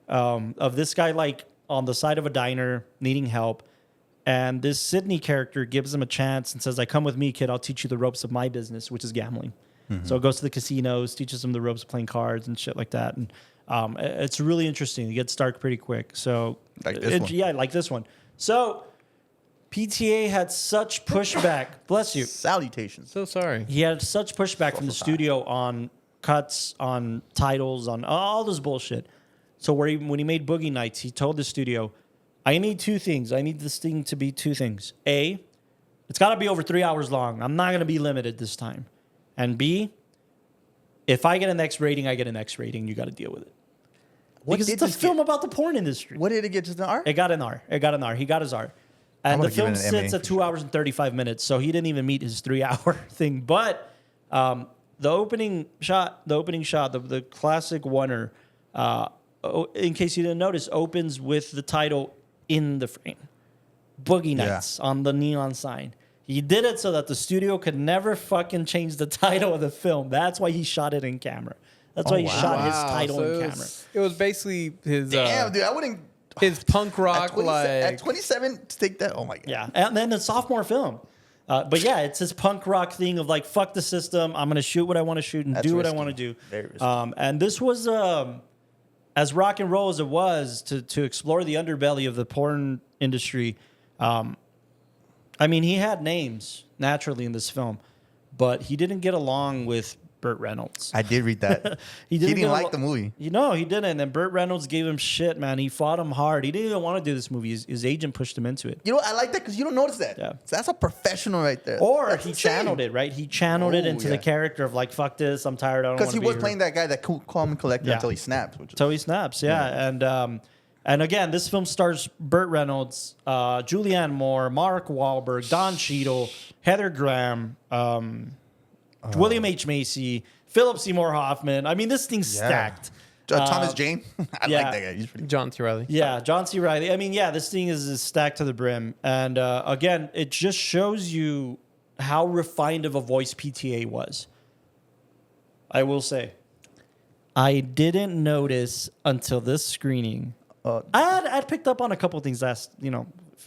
of this guy, like, on the side of a diner needing help. And this Sydney character gives him a chance and says, "I come with me, kid. I'll teach you the ropes of my business, which is gambling." Mm-hmm. So it goes to the casinos, teaches him the ropes of playing cards and shit like that. And it's really interesting. It gets dark pretty quick. So like this one. Yeah, like this one. So PTA had such pushback. Bless you. Salutations. So sorry. He had such pushback from the studio on cuts, on titles, on all this bullshit. So when he made Boogie Nights, he told the studio, I need 2 things. I need this thing to be 2 things. A, it's got to be over 3 hours long. I'm not going to be limited this time. And B, if I get an X rating, I get an X rating. You got to deal with it. Because it's a film about the porn industry. What did it get? Just an R? It got an R. He got his R. And the film sits at 2 hours and 35 minutes, so he didn't even meet his 3-hour thing. But the opening shot, the classic oneer, in case you didn't notice, opens with the title in the frame. Boogie Nights on the neon sign. He did it so that the studio could never fucking change the title of the film. That's why he shot it in camera. That's why he shot his title in camera. It was basically his... Damn, dude, I wouldn't... His punk rock, at 27, to take that... Oh, my God. Yeah, and then the sophomore film. But yeah, it's his punk rock thing of like, fuck the system. I'm going to shoot what I want to shoot and do what I want to do. Very risky. And this was... as rock and roll as it was to explore the underbelly of the porn industry, I mean, he had names naturally in this film, but he didn't get along with Burt Reynolds. I did read that. He didn't like the movie. You know, he didn't. And then Burt Reynolds gave him shit, man. He fought him hard. He didn't even want to do this movie. His agent pushed him into it. You know, I like that because you don't notice that. Yeah. So that's a professional right there. Or that's he insane. channeled it, right? He channeled it into the character of like, fuck this, I'm tired, I don't want to be because he was here. playing that guy, that calm and collected until he snaps. Until he snaps, yeah. And again, this film stars Burt Reynolds, Julianne Moore, Mark Wahlberg, Don Cheadle, Heather Graham, William H. Macy, Philip Seymour Hoffman. I mean, this thing's stacked. Thomas Jane. I yeah. like that guy. He's pretty John C. Reilly. Yeah, John C. Reilly. I mean, yeah, this thing is stacked to the brim. And again, it just shows you how refined of a voice PTA was. I will say. I didn't notice until this screening. I'd picked up on a couple of things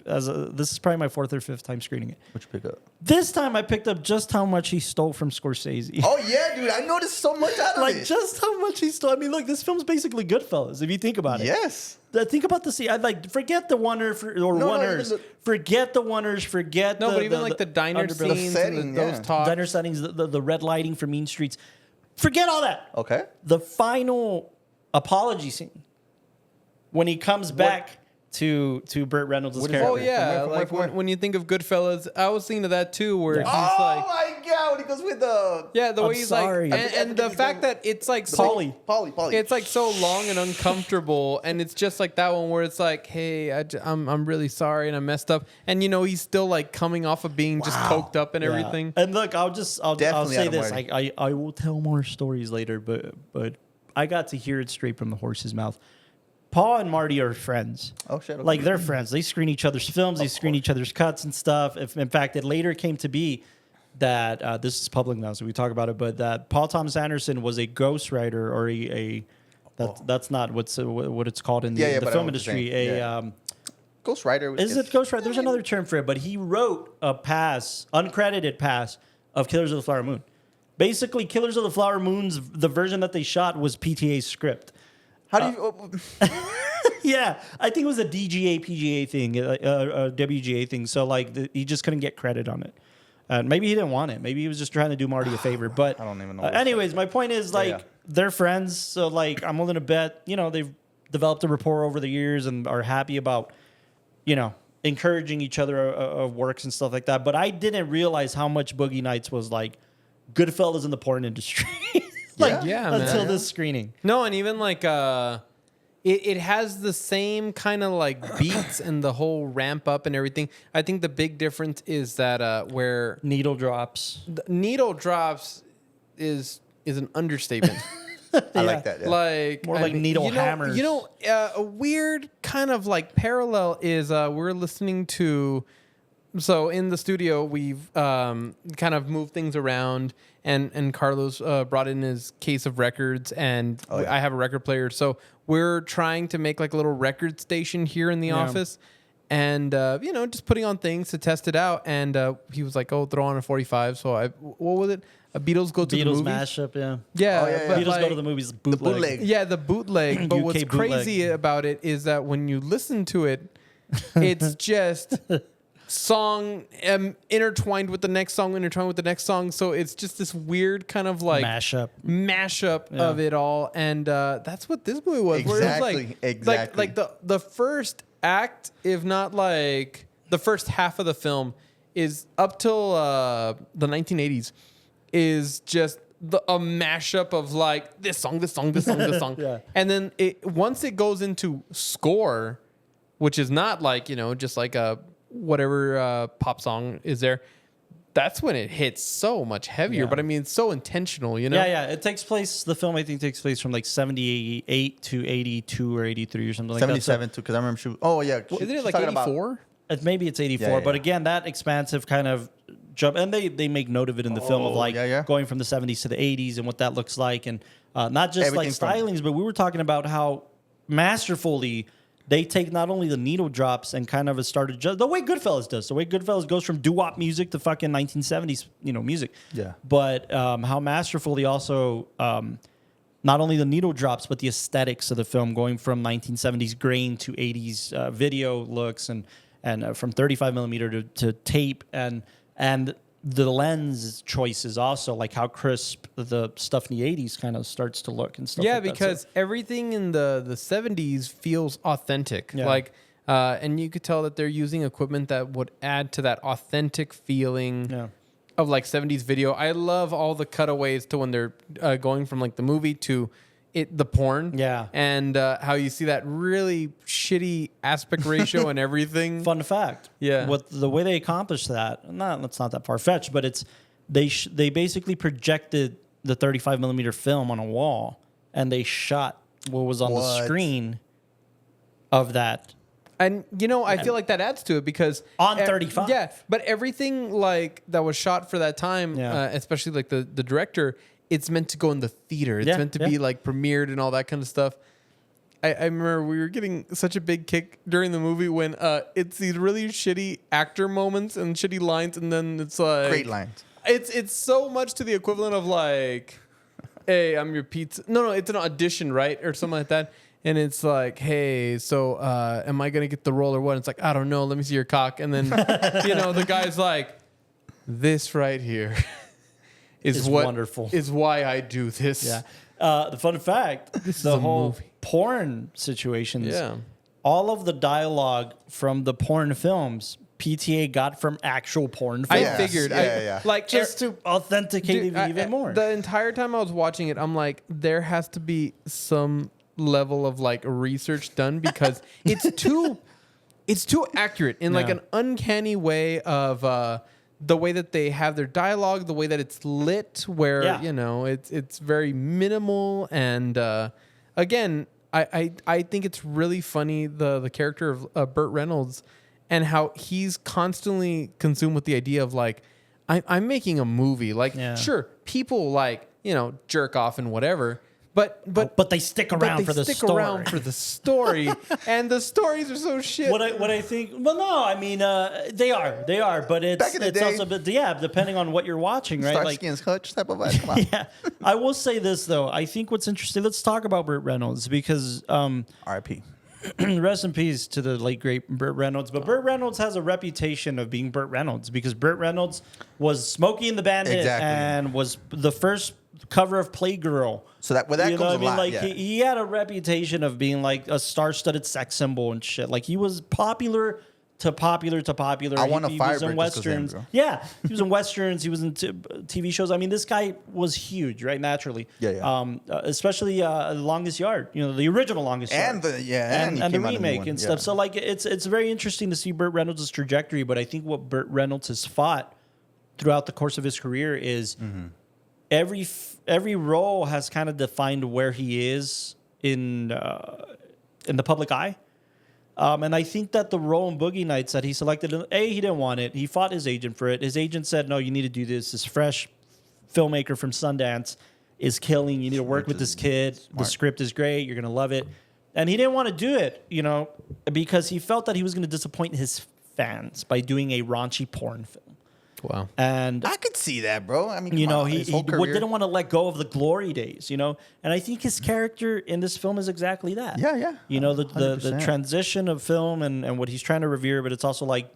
this is probably my 4th or 5th time screening it. What you pick up? This time I picked up just how much he stole from Scorsese. Oh, yeah, dude. I noticed so much out of like, it. just how much he stole. I mean, look, this film's basically Goodfellas, if you think about it. Yes. Think about the scene. I'd like, forget the Wonders. Forget the Wonders. Forget but even like the diner scenes, setting, and those talks. diner settings, the red lighting for Mean Streets. Forget all that. Okay. The final apology scene, when he comes back to Burt Reynolds' character. Oh yeah, From where? when you think of Goodfellas, I was thinking of that too, where he's Oh like, my God, when he goes with the the way I'm he's sorry. like, and the fact that it's like so, Pauly. it's like so long and uncomfortable, and it's just like that one where it's like, hey, I'm really sorry and I messed up, and he's still like coming off of being just coked up and Yeah. everything. And look, I'll Definitely say Adam this. White. I will tell more stories later, but I got to hear it straight from the horse's mouth. Paul and Marty are friends. Oh, shit. Okay. Like, they're friends. They screen each other's films. They screen each other's cuts and stuff. In fact, it later came to be that this is public now, so we talk about it. But that Paul Thomas Anderson was a ghostwriter, or that's not what it's called in the but I film know what you're industry. saying. Ghostwriter. Is it ghostwriter? There's another term for it, but he wrote a uncredited pass of Killers of the Flower Moon. Basically, Killers of the Flower Moon's the version that they shot was PTA's script. How do you? Yeah, I think it was a DGA PGA thing, a WGA thing. So like, he just couldn't get credit on it. Maybe he didn't want it. Maybe he was just trying to do Marty a favor. But I don't even know. Anyways, my point is like they're friends. So like, I'm willing to bet they've developed a rapport over the years and are happy about encouraging each other of works and stuff like that. But I didn't realize how much Boogie Nights was like Goodfellas in the porn industry. Until this screening. No, and even like it has the same kind of like beats and the whole ramp up and everything. I think the big difference is that where needle drops. the needle drops is an understatement. I like that. Yeah. Like More like needle hammers. A weird kind of like parallel is we're listening to. So in the studio, we've kind of moved things around, and Carlos brought in his case of records, and I have a record player. So we're trying to make like a little record station here in the office, and just putting on things to test it out. And he was like, "Oh, throw on a 45." So what was it? A Beatles go to the movies mashup, yeah. Yeah, Beatles go to the movies. Bootleg. Yeah, the bootleg. But UK what's bootleg. crazy about it is that when you listen to it, it's just song intertwined with the next song, so it's just this weird kind of like mashup of it all, and that's what this movie was. Where it was Exactly. like the first act, if not like the first half of the film, is up till the 1980s, is just a mashup of like this song, Yeah. and then once it goes into score, which is not like just like a whatever pop song is there, that's when it hits so much heavier. Yeah. But I mean, it's so intentional, Yeah. It takes place. The film I think takes place from like 78 to 82 or 83 or something like that. 77 too, because I remember she was. Oh yeah. Isn't it like 84? Maybe it's 84, Yeah. but again, that expansive kind of jump, and they make note of it in the film of like going from the 70s to the 80s and what that looks like, and not just Everything like stylings, but we were talking about how masterfully they take not only the needle drops and kind of started the way Goodfellas does. The way Goodfellas goes from doo-wop music to fucking 1970s, music. Yeah. But how masterfully also not only the needle drops, but the aesthetics of the film going from 1970s grain to 80s video looks and from 35 millimeter to tape and the lens choices also, like how crisp the stuff in the 80s kind of starts to look and stuff Yeah, like that. because everything in the 70s feels authentic. Yeah. Like, and you could tell that they're using equipment that would add to that authentic feeling of like 70s video. I love all the cutaways to when they're going from like the movie to the porn. Yeah. And how you see that really shitty aspect ratio and everything. Fun fact. Yeah. What the way they accomplish that, it's not that far fetched, but it's they basically projected the 35 millimeter film on a wall, and they shot what was on the screen of that. And I feel like that adds to it because on 35, yeah. But everything like that was shot for that time, especially like the director, it's meant to go in the theater. It's meant to be like premiered and all that kind of stuff. I remember we were getting such a big kick during the movie when it's these really shitty actor moments and shitty lines, and then it's like great lines. It's so much to the equivalent of like, "Hey, I'm your pizza." No, it's an audition, right, or something like that. And it's like, "Hey, so am I gonna get the role or what?" And it's like, "I don't know. Let me see your cock." And then the guy's like, "This right here is what wonderful. Is why I do this." Yeah. The fun fact: the whole movie. Porn situations. Yeah. All of the dialogue from the porn films, PTA got from actual porn films. I figured. Like just to authenticate it even more. The entire time I was watching it, I'm like, there has to be some level of like research done because it's too accurate in like an uncanny way of the way that they have their dialogue, the way that it's lit, where it's very minimal, and again, I think it's really funny the character of Burt Reynolds and how he's constantly consumed with the idea of like, I'm making a movie. Like, sure, people like jerk off and whatever. But they stick around for the story. Around for the story, and the stories are so shit. What I think, well, no, I mean they are, but it's also, depending on what you're watching, right? Starsky and Hutch type of vibe. Come on. Yeah, I will say this though. I think what's interesting. Let's talk about Burt Reynolds because R.I.P. Rest in peace to the late great Burt Reynolds. But Burt Reynolds has a reputation of being Burt Reynolds because Burt Reynolds was Smokey and the Bandit and was the first cover of Playgirl. So that goes a lot. Like he had a reputation of being like a star-studded sex symbol and shit. Like he was popular to popular to popular. I want to fire He was in westerns. He was in westerns. He was in TV shows. I mean, this guy was huge, right? Naturally. Especially Longest Yard. The original Longest Yard. And the remake and stuff. So like it's very interesting to see Burt Reynolds' trajectory. But I think what Burt Reynolds has fought throughout the course of his career is every role has kind of defined where he is in the public eye. And I think that the role in Boogie Nights that he selected, he didn't want it. He fought his agent for it. His agent said, no, you need to do this. This fresh filmmaker from Sundance is killing. You need to work with this kid. Smart. The script is great. You're going to love it. And he didn't want to do it, because he felt that he was going to disappoint his fans by doing a raunchy porn film. Wow. And I could see that, bro. I mean, he didn't want to let go of the glory days, And I think his character in this film is exactly that. Yeah. The transition of film and what he's trying to revere, but it's also like,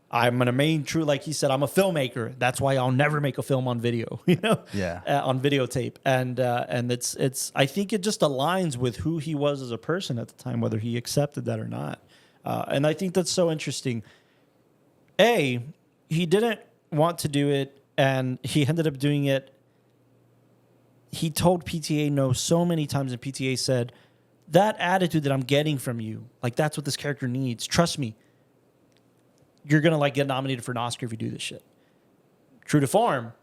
I'm gonna remain true, like he said, I'm a filmmaker. That's why I'll never make a film on video, on videotape. And it's I think it just aligns with who he was as a person at the time, whether he accepted that or not. And I think that's so interesting. He didn't want to do it, and he ended up doing it. He told PTA no so many times, and PTA said, that attitude that I'm getting from you, like that's what this character needs. Trust me, you're gonna get nominated for an Oscar if you do this shit. True to form,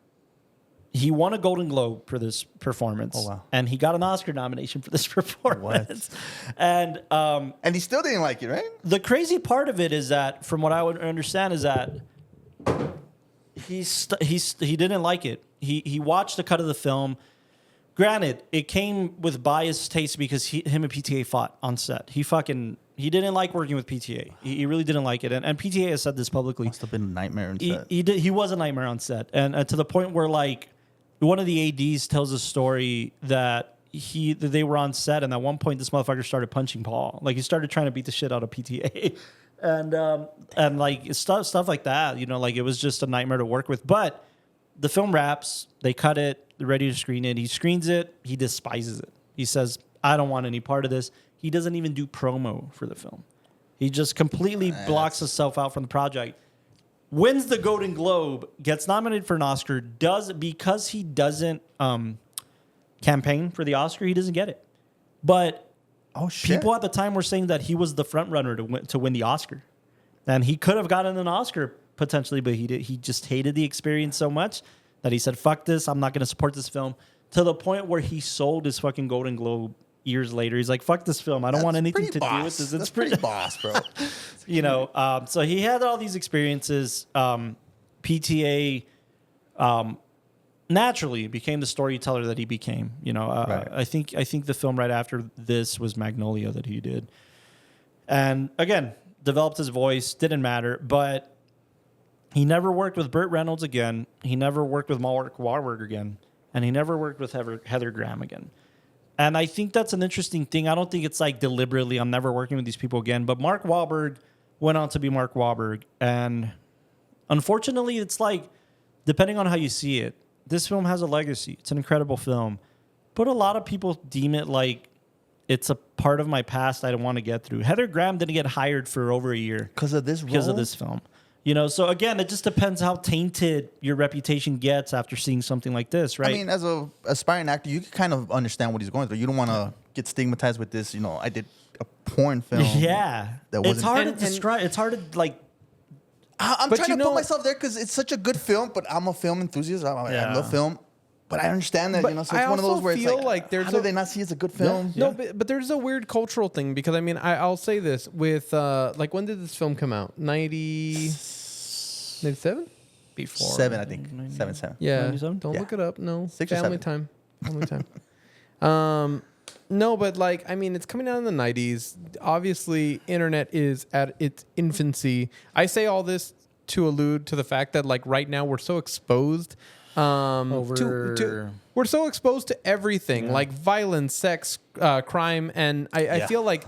he won a Golden Globe for this performance. Oh wow! And he got an Oscar nomination for this performance. What? And he still didn't like it, right? The crazy part of it is that, from what I would understand, is that he didn't like it. He watched a cut of the film. Granted, it came with biased taste because him and PTA fought on set. He didn't like working with PTA. He really didn't like it. And PTA has said this publicly. Must have been a nightmare on set. He was a nightmare on set. And to the point where one of the ADs tells a story that they were on set, and at one point this motherfucker started punching Paul. He started trying to beat the shit out of PTA. and stuff like that, it was just a nightmare to work with. But the film wraps, they cut it, they're ready to screen it. He screens it, he despises it. He says, I don't want any part of this. He doesn't even do promo for the film. He just completely blocks himself out from the project. Wins the Golden Globe, gets nominated for an Oscar, because he doesn't campaign for the Oscar, he doesn't get it. But people at the time were saying that he was the front runner to win the Oscar, and he could have gotten an Oscar potentially, but he just hated the experience so much that he said, fuck this, I'm not going to support this film, to the point where he sold his fucking Golden Globe years later. He's like, fuck this film. I don't want anything to do with this. That's pretty boss, bro. You know, so he had all these experiences. PTA naturally became the storyteller that he became. You know, Right. I think the film right after this was Magnolia that he did. And again, developed his voice, didn't matter, but he never worked with Burt Reynolds again. He never worked with Mark Wahlberg again. And he never worked with Heather Graham again. And I think that's an interesting thing. I don't think it's like deliberately, I'm never working with these people again. But Mark Wahlberg went on to be Mark Wahlberg. And unfortunately, it's like, depending on how you see it, this film has a legacy. It's an incredible film. But a lot of people deem it like it's a part of my past I don't want to get through. Heather Graham didn't get hired for over a year. Because of this role? Because of this film. You know, so again, it just depends how tainted your reputation gets after seeing something like this, right? I mean, as a aspiring actor, you can kind of understand what he's going through. You don't want to get stigmatized with this. You know, I did a porn film. Yeah. That It's wasn't. hard to describe. It's hard to, like, I'm But trying you to know- put myself there because it's such a good film. But I'm a film enthusiast. I Yeah. love film. But I understand that, But you know. So I it's one of also those where it's feel like, like there's how do a- they not see it's a good film? No, but there's a weird cultural thing because I mean I'll say this with like when did this film come out? 97? before. 7, I think. 7. Yeah. 97? Don't Yeah. look it up. No. 6 or Family 7. time. Family time. No, but like I mean it's coming out in the 90s. Obviously internet is at its infancy. I say all this to allude to the fact that like right now we're so exposed to we're so exposed to everything like violence, sex, crime, and I feel like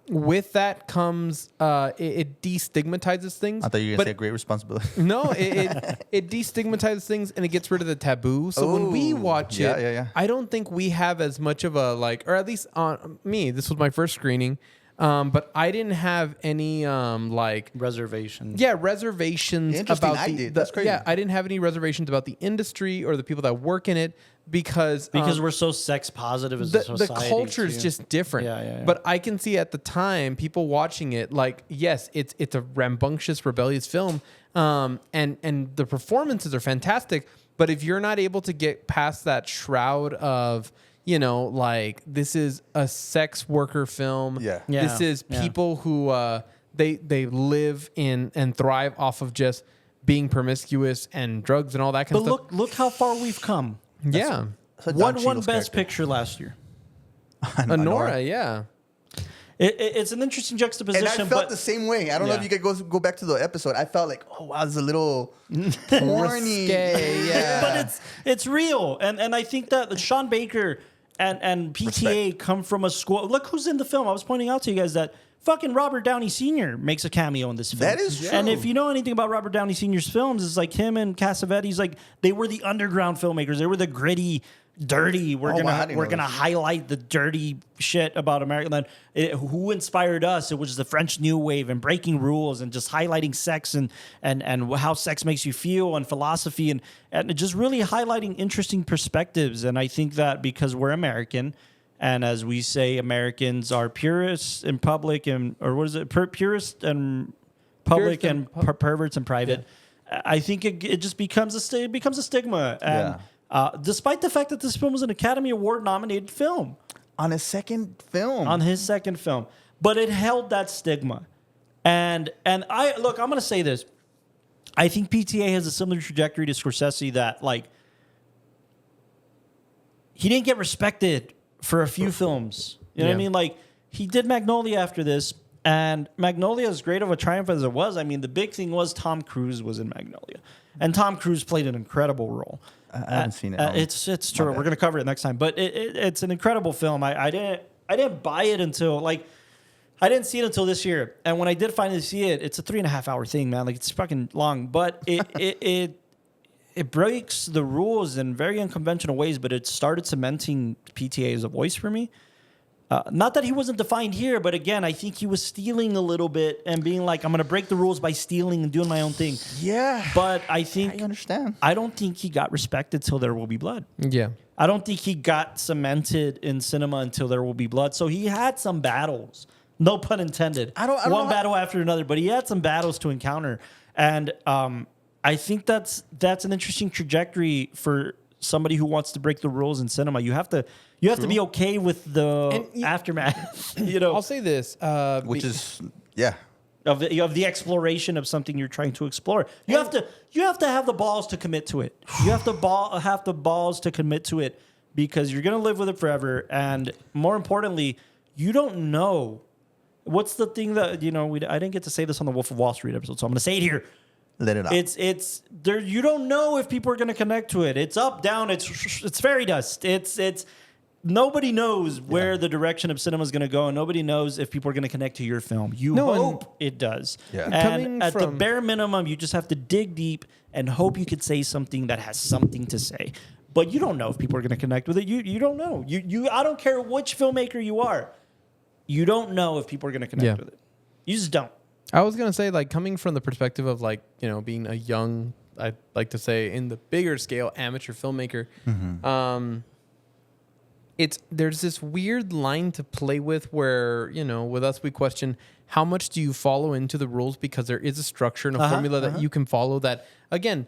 with that comes it destigmatizes things. I thought you were going to say a great responsibility. No, it destigmatizes things and it gets rid of the taboo. So when we watch it, yeah. I don't think we have as much of a like, or at least on me. This was my first screening, but I didn't have any like Reservation. reservations Interesting, about I the, did. the That's crazy. yeah. I didn't have any reservations about the industry or the people that work in it because We're so sex positive as a the society. culture is too. just different. Yeah. But I can see at the time people watching it like, yes, it's a rambunctious, rebellious film, and the performances are fantastic. But if you're not able to get past that shroud of, you know, like this is a sex worker film. Yeah. This is people who they live in and thrive off of just being promiscuous and drugs and all that kind But of stuff. look how far we've come. Yeah. So Don One Cheadle's Best character. Picture last year. Honora, yeah. It's an interesting juxtaposition. And I felt but the same way. I don't know if Yeah. you could go back to the episode. I felt like, oh wow, this is a little corny. Risque, yeah. but it's real, and I think that Sean Baker and PTA come from a school. Look who's in the film. I was pointing out to you guys that fucking Robert Downey Sr. makes a cameo in this film. That is true. And if you know anything about Robert Downey Sr.'s films, it's like him and Cassavetes. Like they were the underground filmmakers. They were the gritty, dirty. We're I didn't know gonna this. highlight the dirty shit about America. Who inspired us? It was the French New Wave and breaking rules and just highlighting sex and how sex makes you feel and philosophy and just really highlighting interesting perspectives. And I think that because we're American, and as we say, Americans are purists in public purist and public Purist and and perverts in private. I think it just becomes a stigma. And despite the fact that this film was an Academy Award nominated film On his second film. on his second film, but it held that stigma. And I'm going to say this. I think PTA has a similar trajectory to Scorsese that like he didn't get respected for a few films. You know what I mean? Like he did Magnolia after this, and Magnolia, as great of a triumph as it was, I mean, the big thing was Tom Cruise was in Magnolia, and Tom Cruise played an incredible role. I haven't seen it. It's true. We're gonna cover it next time, but it's an incredible film. I didn't buy it until I didn't see it until this year, and when I did finally see it, it's a 3.5 hour thing, man. Like it's fucking long, but it breaks the rules in very unconventional ways. But it started cementing PTA as a voice for me. Not that he wasn't defined here, but again, I think he was stealing a little bit and being like, I'm going to break the rules by stealing and doing my own thing. Yeah. But I think I understand. I don't think he got respected till There Will Be Blood. Yeah. I don't think he got cemented in cinema until There Will Be Blood. So he had some battles. No pun intended. I don't One know battle after another, but he had some battles to encounter. And I I think that's an interesting trajectory for somebody who wants to break the rules in cinema. You have to be okay with the aftermath. I'll say this, which is yeah. Of the exploration of something you're trying to explore. You have to have the balls to commit to it. You have to have the balls to commit to it because you're gonna live with it forever. And more importantly, you don't know what's the thing that I didn't get to say this on the Wolf of Wall Street episode, so I'm gonna say it here. Let it out. It's there. You don't know if people are gonna connect to it. It's up, down. It's fairy dust. It's. Nobody knows where the direction of cinema is going to go, and nobody knows if people are going to connect to your film. You hope it does. Yeah. And at the bare minimum, you just have to dig deep and hope you could say something that has something to say. But you don't know if people are going to connect with it. You don't know. I don't care which filmmaker you are. You don't know if people are going to connect with it. You just don't. I was going to say, like, coming from the perspective of, like, being a young, I'd like to say, in the bigger scale, amateur filmmaker, there's this weird line to play with where, with us, we question how much do you follow into the rules because there is a structure and a formula that you can follow that, again,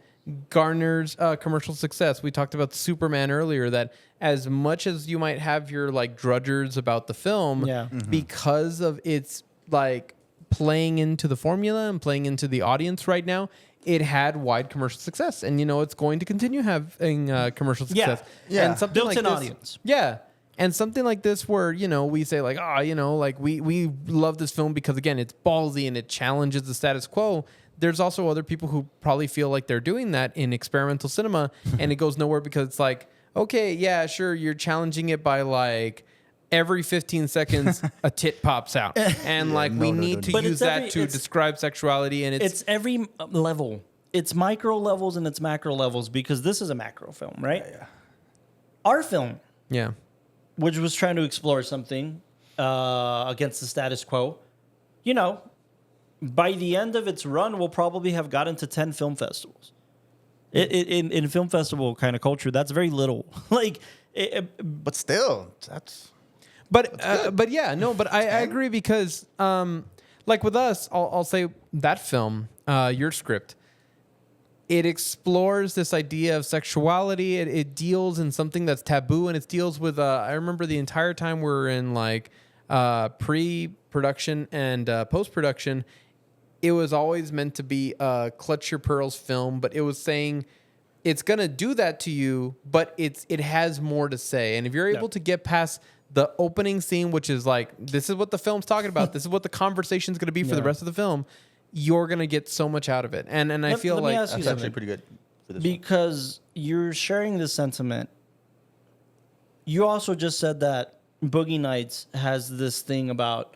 garners commercial success. We talked about Superman earlier, that as much as you might have your like drudgers about the film, because of its like playing into the formula and playing into the audience right now, it had wide commercial success, and it's going to continue having commercial success. Yeah, and something built-in like this, audience. Yeah, and something like this where we say like, like we love this film because again it's ballsy and it challenges the status quo. There's also other people who probably feel like they're doing that in experimental cinema, and it goes nowhere because it's like, okay, yeah, sure, you're challenging it by like every 15 seconds a tit pops out, and we need to use that to describe sexuality, and it's every level. It's micro levels and it's macro levels because this is a macro film, right? Yeah. Our film, which was trying to explore something against the status quo, by the end of its run, we'll probably have gotten to 10 film festivals. In film festival kind of culture, that's very little. But still, that's. But I agree because like with us, I'll say that film, your script, it explores this idea of sexuality. It deals in something that's taboo, and it deals with. I remember the entire time we were in like pre-production and post-production, it was always meant to be a Clutch Your Pearls film, but it was saying it's gonna do that to you, but it has more to say. And if you're able to get past the opening scene, which is like, this is what the film's talking about, this is what the conversation's gonna be for the rest of the film, you're gonna get so much out of it. And I feel like that's actually pretty good for this because you're sharing this sentiment. You also just said that Boogie Nights has this thing about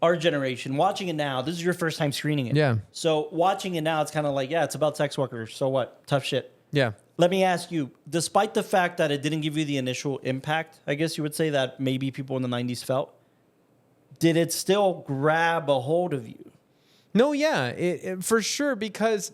our generation watching it now. This is your first time screening it. Yeah. So watching it now, it's kind of like, it's about sex workers. So what? Tough shit. Yeah. Let me ask you, despite the fact that it didn't give you the initial impact, I guess you would say that maybe people in the 90s felt, did it still grab a hold of you? No, yeah, it for sure, because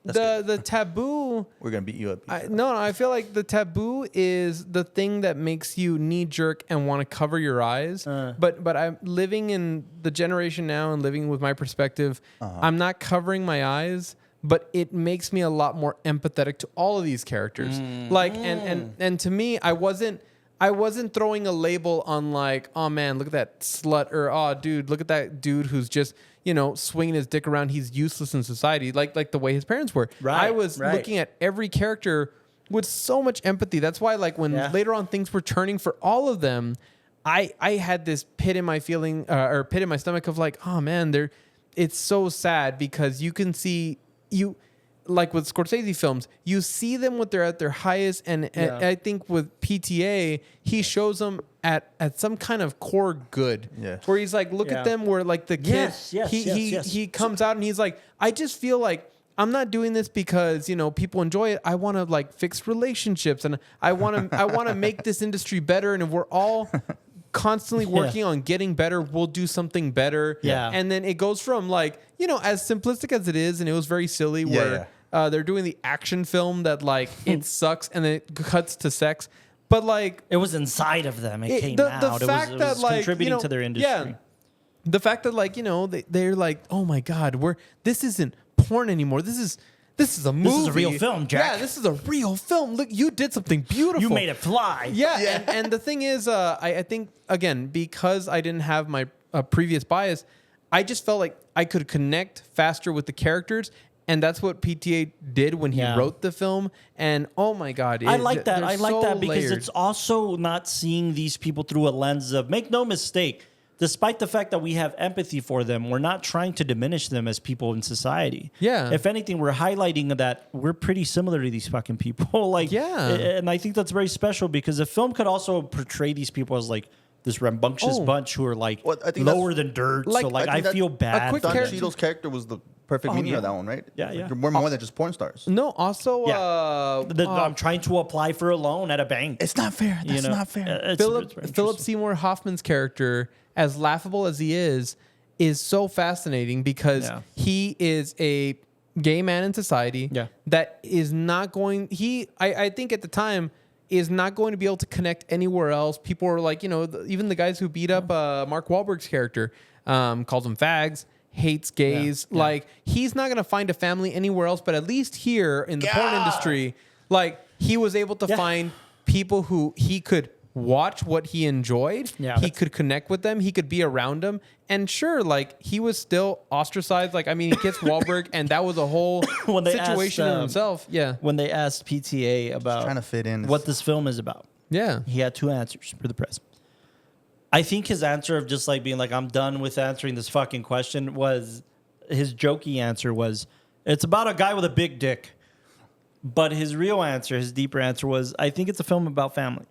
the taboo. We're gonna beat you up. I feel like the taboo is the thing that makes you knee jerk and want to cover your eyes. But I'm living in the generation now and living with my perspective. I'm not covering my eyes, but it makes me a lot more empathetic to all of these characters. And to me, I wasn't throwing a label on like, oh man, look at that slut, or oh dude, look at that dude who's just swinging his dick around. He's useless in society, like the way his parents were. Right, I was looking at every character with so much empathy. That's why, like, when later on things were turning for all of them, I had this pit in my feeling or pit in my stomach of like, oh man, it's so sad because you can see like with Scorsese films, you see them when they're at their highest, and I think with PTA, he shows them at some kind of core good, where he's like, look at them, where like the kid, he comes out and he's like, I just feel like I'm not doing this because people enjoy it. I want to like fix relationships, and I want to make this industry better, and if we're all constantly working on getting better, we'll do something better. And then it goes from like, as simplistic as it is, and it was very silly where they're doing the action film that like it sucks, and then it cuts to sex, but like it was inside of them. It came out. The fact that like contributing to their industry. The fact that like they're like, oh my god, this isn't porn anymore. This this is a movie. This is a real film, Jack. Yeah, this is a real film. Look, you did something beautiful. You made it fly. Yeah, and the thing is, I think, again, because I didn't have my previous bias, I just felt like I could connect faster with the characters. And that's what PTA did when he wrote the film. And oh my God. I like that. I like so that because layered. it's also not seeing these people through a lens of, make no mistake, despite the fact that we have empathy for them, we're not trying to diminish them as people in society. Yeah. If anything, we're highlighting that we're pretty similar to these fucking people. Like, yeah. And I think that's very special because the film could also portray these people as like this rambunctious bunch who are like lower than dirt. Like, so like I feel bad. a quick Don character- Cheadle's character was the perfect meaning of that one, right? Yeah, yeah. We're more than just porn stars. No, also, I'm trying to apply for a loan at a bank. It's not fair. That's not fair. It's Philip very Philip interesting. Seymour Hoffman's character, as laughable as he is so fascinating because he is a gay man in society that is not going. I think at the time is not going to be able to connect anywhere else. People are like, even the guys who beat up Mark Wahlberg's character, calls them fags. Hates gays. Like, he's not going to find a family anywhere else, but at least here in the porn industry, like, he was able to find people who he could watch what he enjoyed. Yeah, he could connect with them. He could be around them. And sure, like, he was still ostracized. Like, I mean, he gets Wahlberg, and that was a whole situation in himself. Yeah. When they asked PTA about trying to fit in what this film is about, he had two answers for the press. I think his answer of just like being like, I'm done with answering this fucking question was, his jokey answer was, it's about a guy with a big dick. But his real answer, his deeper answer was, I think it's a film about family.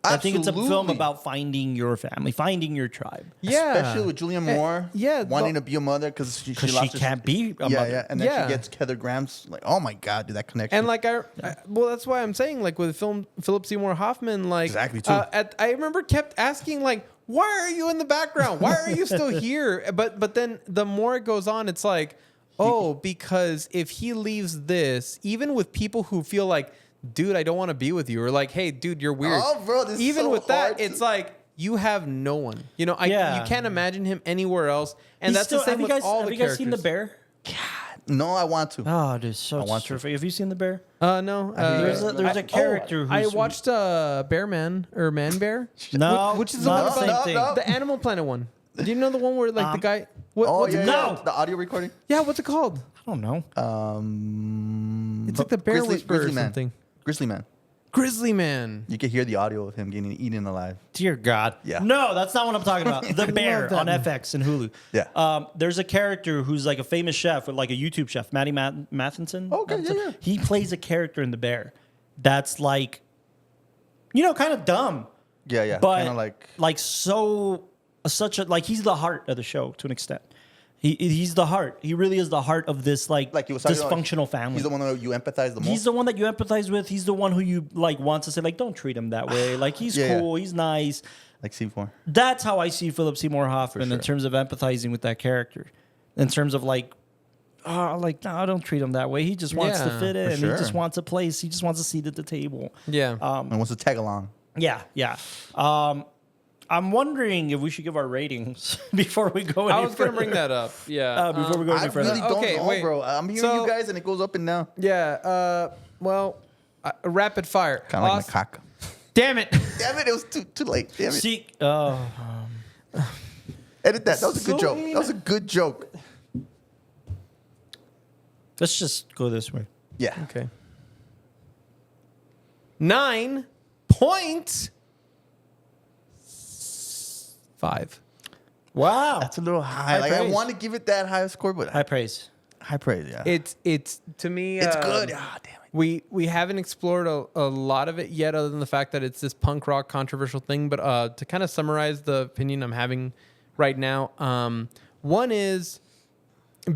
Absolutely. I think it's a film about finding your family, finding your tribe. Yeah. Especially with Julianne Moore wanting to be a mother because she lost she can't be a mother. Yeah, and then she gets Heather Graham's like, oh my God, dude, that connection. And like, well, that's why I'm saying, like, with film Philip Seymour Hoffman, like, exactly too. I remember kept asking, like, why are you in the background? Why are you still here? But then the more it goes on, it's like, oh, because if he leaves this, even with people who feel like, dude, I don't want to be with you, or like, hey, dude, you're weird. Oh, bro, this even is so with that, hard it's like, you have no one. You know, you can't imagine him anywhere else. And He's that's the same with all the characters. Have you guys seen The Bear? No, I want to. Oh, dude, so terrific. Have you seen The Bear? No. There's a character who's... I watched Bear Man, or Man Bear. No, which is not the the one same about thing. the Animal Planet one. Do you know the one where like the guy... what's it called? The audio recording? Yeah, what's it called? I don't know. It's like the Bear Whisperer or Man. something. Grizzly Man. Grizzly Man. You can hear the audio of him getting eaten alive. Dear God. Yeah. No, that's not what I'm talking about. The Bear that on one. FX and Hulu. Yeah. There's a character who's like a famous chef, or like a YouTube chef, Matty Matheson. Okay, yeah. He plays a character in The Bear that's like, kind of dumb. Yeah. But Kind of like such a, like, he's the heart of the show to an extent. He's the heart. He really is the heart of this like you was talking dysfunctional about, family. He's the one that you empathize the most. He's the one that you empathize with. He's the one who you like want to say like, don't treat him that way. Like, he's cool. He's nice. Like C4. That's how I see Philip Seymour Hoffman in terms of empathizing with that character. In terms of like, no, don't treat him that way. He just wants to fit in. sure. He just wants a place. He just wants a seat at the table. Yeah. And wants to tag along. Yeah. I'm wondering if we should give our ratings before we go any I was going to further. bring that up. Yeah. Before we go I any further. really don't know, wait. bro. I'm hearing So- you guys and it goes up and down. Yeah. Well, rapid fire. Kind of like my cock. Damn it. Damn it, it was too late. Damn it. See, Edit that. That was a good joke. That was a good joke. let's just go this way. Yeah. Okay. 9.5. Wow. That's a little high. Like, I praise. want to give it that high score, but High praise. high praise, yeah. It's to me. It's good. Ah, damn it. We haven't explored a lot of it yet, other than the fact that it's this punk rock controversial thing. But to kind of summarize the opinion I'm having right now, one is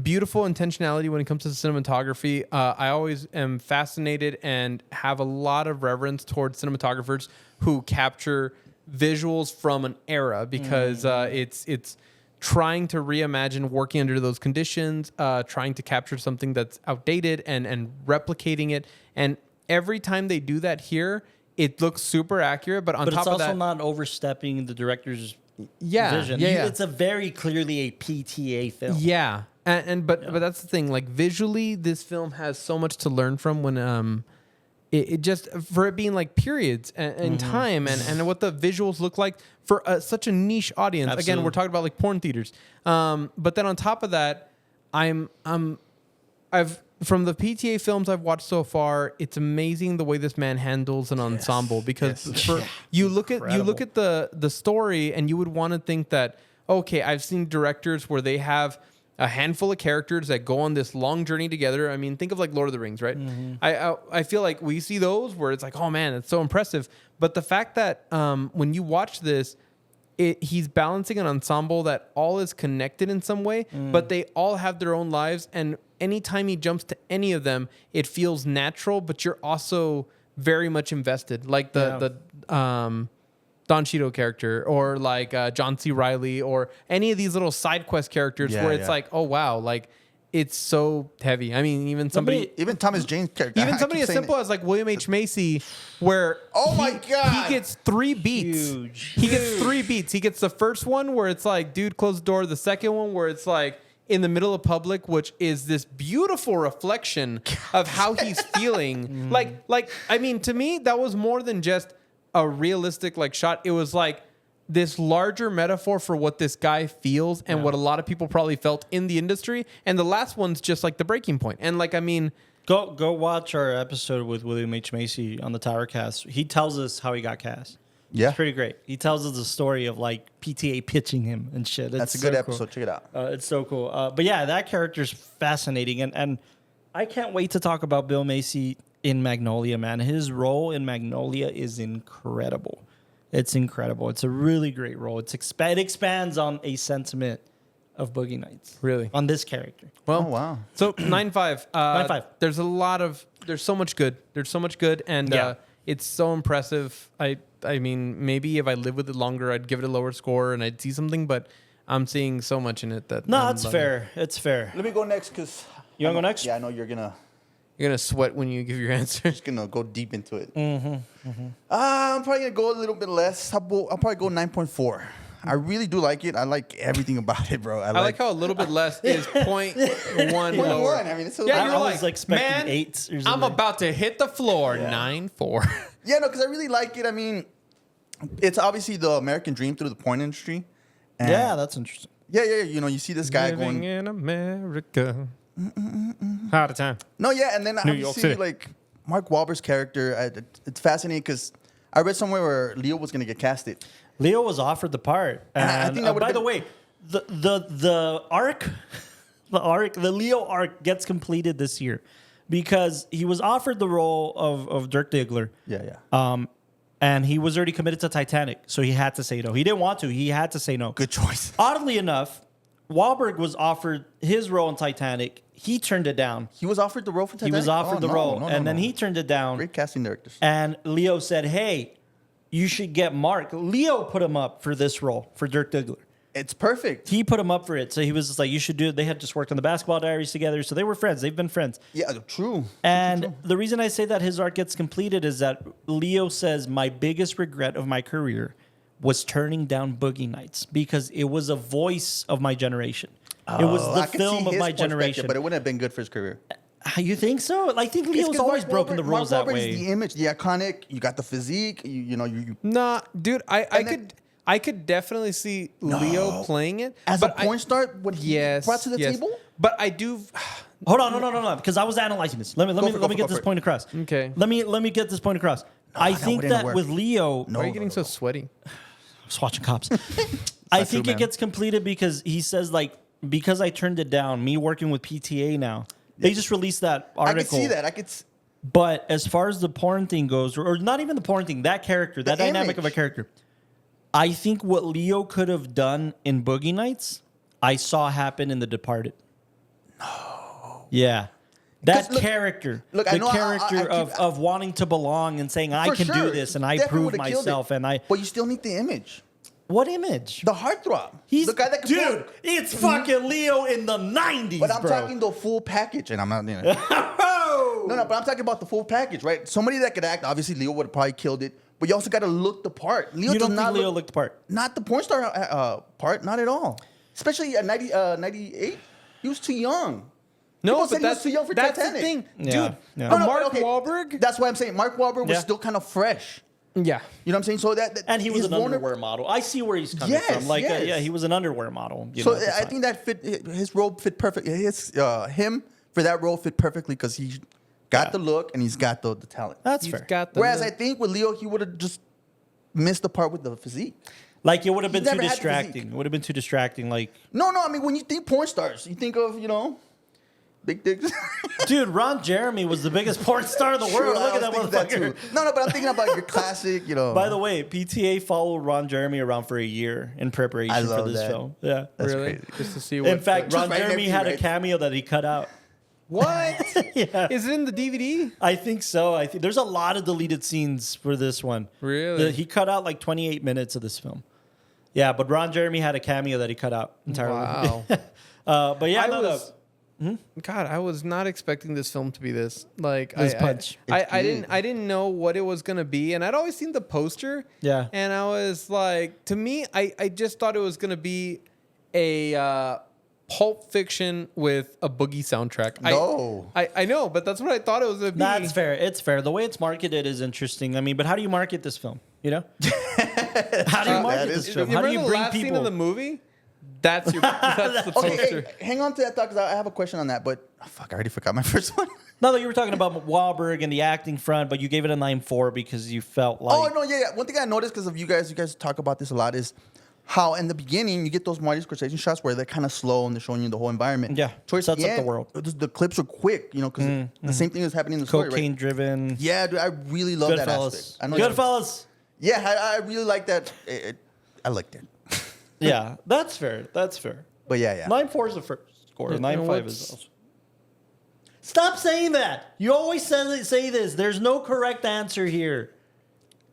beautiful intentionality when it comes to cinematography. I always am fascinated and have a lot of reverence towards cinematographers who capture visuals from an era, because it's trying to reimagine working under those conditions, trying to capture something that's outdated and replicating it. And every time they do that here, it looks super accurate. But on But top it's of also that, not overstepping the director's yeah, vision. yeah. It's a very clearly a PTA film. Yeah. But that's the thing. Like visually, this film has so much to learn from when it just for it being like periods and time and what the visuals look like for such a niche audience. Absolutely. Again, we're talking about like porn theaters. But then on top of that, I've from the PTA films I've watched so far, it's amazing the way this man handles an ensemble because you look at the story and you would want to think that okay, I've seen directors where they have a handful of characters that go on this long journey together. I mean, think of like Lord of the Rings, right? I feel like we see those where it's like, oh man, it's so impressive. But the fact that when you watch this, he's balancing an ensemble that all is connected in some way, but they all have their own lives. And anytime he jumps to any of them, it feels natural, but you're also very much invested. Like the Don Cheadle character or like John C. Reilly or any of these little side quest characters where it's like, oh, wow, like it's so heavy. I mean, even Thomas Jane's character. Even somebody as simple as like William H. Macy where my God, he gets 3 beats. He gets 3 beats. He gets the first one where it's like, dude, close the door. The second one where it's like in the middle of public, which is this beautiful reflection of how he's feeling. Like, I mean, to me, that was more than just a realistic like shot. It was like this larger metaphor for what this guy feels and what a lot of people probably felt in the industry. And the last one's just like the breaking point. And like, I mean, go watch our episode with William H. Macy on the Tower Cast. He tells us how he got cast. Yeah, it's pretty great. He tells us the story of like PTA pitching him and shit. That's a good episode. Cool. Check it out. It's so cool. But yeah, that character's fascinating, and I can't wait to talk about Bill Macy in Magnolia, man. His role in Magnolia is incredible. It's incredible. It's a really great role. It expands on a sentiment of Boogie Nights. Really? On this character. Well, wow. So 9.5. 9.5. There's so much good. And it's so impressive. I mean, maybe if I lived with it longer, I'd give it a lower score and I'd see something, but I'm seeing so much in it that it's fair. It's fair. Let me go next because you want to go next? Yeah, I know you're gonna sweat when you give your answer. Just gonna go deep into it. I'm probably gonna go a little bit less. I'll probably go 9.4. I really do like it. I like everything about it, bro. I like how a little bit less is 0.1 lower. I mean, it's a Yeah, you're I was expecting man, 8 or something. I'm about to hit the floor. 9.4. Yeah, no, because I really like it. I mean, it's obviously the American dream through the porn industry. And Yeah, that's interesting. Yeah. You know, you see this guy Living going in America. Out of time. No, yeah, and then New I York see City. like Mark Wahlberg's character. It's fascinating because I read somewhere where Leo was gonna get casted. Leo was offered the part, and I think that by would've the way, the arc, the Leo arc gets completed this year because he was offered the role of Dirk Diggler. Yeah. And he was already committed to Titanic, so he had to say no. He didn't want to. He had to say no. Good choice. Oddly enough, Wahlberg was offered his role in Titanic. He turned it down. He was offered the role for Titanic? He was offered the role, and then no. he turned it down. Great casting directors. And Leo said, hey, you should get Mark. Leo put him up for this role, for Dirk Diggler. It's perfect. He put him up for it. So he was just like, you should do it. They had just worked on the Basketball Diaries together. So they were friends. They've been friends. Yeah, true. And the reason I say that his arc gets completed is that Leo says, my biggest regret of my career was turning down Boogie Nights because it was a voice of my generation. It was the film of my generation. But it wouldn't have been good for his career. You think so? I think Leo's always broken the rules that way. The image, the iconic, you got the physique, you know. Nah, dude, I could definitely see Leo playing it. As a porn star, what he brought to the table? But I do... Hold on, no, because I was analyzing this. Let me get this point across. Okay. Let me get this point across. I think that with Leo... Why are you getting so sweaty? I was watching Cops. I think it gets completed because he says, like, because I turned it down, me working with PTA now, they just released that article. I could see that. But as far as the porn thing goes, or not even the porn thing, that character, that dynamic of a character, I think what Leo could have done in Boogie Nights, I saw happen in The Departed. No. Yeah. That character, the character of wanting to belong and saying, I can do this and I prove myself. But you still need the image. What image? The heartthrob. He's the guy that can dude. It's fucking Leo in the 90s, but I'm talking the full package, and I'm not. You know. No, but I'm talking about the full package, right? Somebody that could act. Obviously, Leo would have probably killed it, but you also got to look the part. Leo you don't think Leo looked the part? Not the porn star part, not at all. Especially at 98. He was too young. No, People said but he was too young for that's Titanic. the thing, Yeah, dude. yeah. No, Mark but okay, Wahlberg. That's why I'm saying Mark Wahlberg was Yeah. still kind of fresh. Yeah. You know what I'm saying? So that And he was his an underwear model. I see where he's coming Yes, from. Like, yes. yeah, he was an underwear model. You So know, at the I time. think that fit his role fit perfectly. Him for that role fit perfectly because he got the look and he's got the talent. That's He's fair. got the Whereas I think with Leo, he would have just missed the part with the physique. Like, it would have He been too never had the distracting. physique. It would have been too distracting. Like, No, I mean when you think porn stars, you think of big dicks. dude, Ron Jeremy was the biggest porn star in the world. Look at that motherfucker. No, but I'm thinking about your classic. By the way, PTA followed Ron Jeremy around for a year in preparation I for love this that. film. Yeah. That's really? crazy. Just to see what. In fact, Just Ron right Jeremy next to had you, a right? cameo that he cut out. what? Yeah. Is it in the DVD? I think so. I think there's a lot of deleted scenes for this one. Really? He cut out like 28 minutes of this film. Yeah, but Ron Jeremy had a cameo that he cut out entirely. Wow. But yeah, God, I was not expecting this film to be this. Like, This punch. I didn't know what it was gonna be, and I'd always seen the poster. Yeah. And I was like, to me, I just thought it was gonna be a Pulp Fiction with a Boogie soundtrack. No. I know, but that's what I thought it was gonna be. that's fair. It's fair. The way it's marketed is interesting. I mean, but how do you market this film? You know? How do you market is this true. film? You How do remember you the bring last scene people? of the movie? That's the poster. Okay, hang on to that thought because I have a question on that. But I already forgot my first one. No, you were talking about Wahlberg and the acting front, but you gave it a 9.4 because you felt like. Oh no, yeah. One thing I noticed because of you guys talk about this a lot is how in the beginning you get those Marty Scorsese shots where they're kind of slow and they're showing you the whole environment. Yeah, towards sets the up the end, world. The clips are quick, because the same thing is happening in the story. Cocaine Right? driven. Yeah, dude, I really love that Goodfellas. aspect. I know Goodfellas. Yeah, I really like that. I liked it. Yeah, that's fair. That's fair. But yeah. 9.4 is the first score. You know 9.5 what's- is also. Stop saying that. You always say this. There's no correct answer here.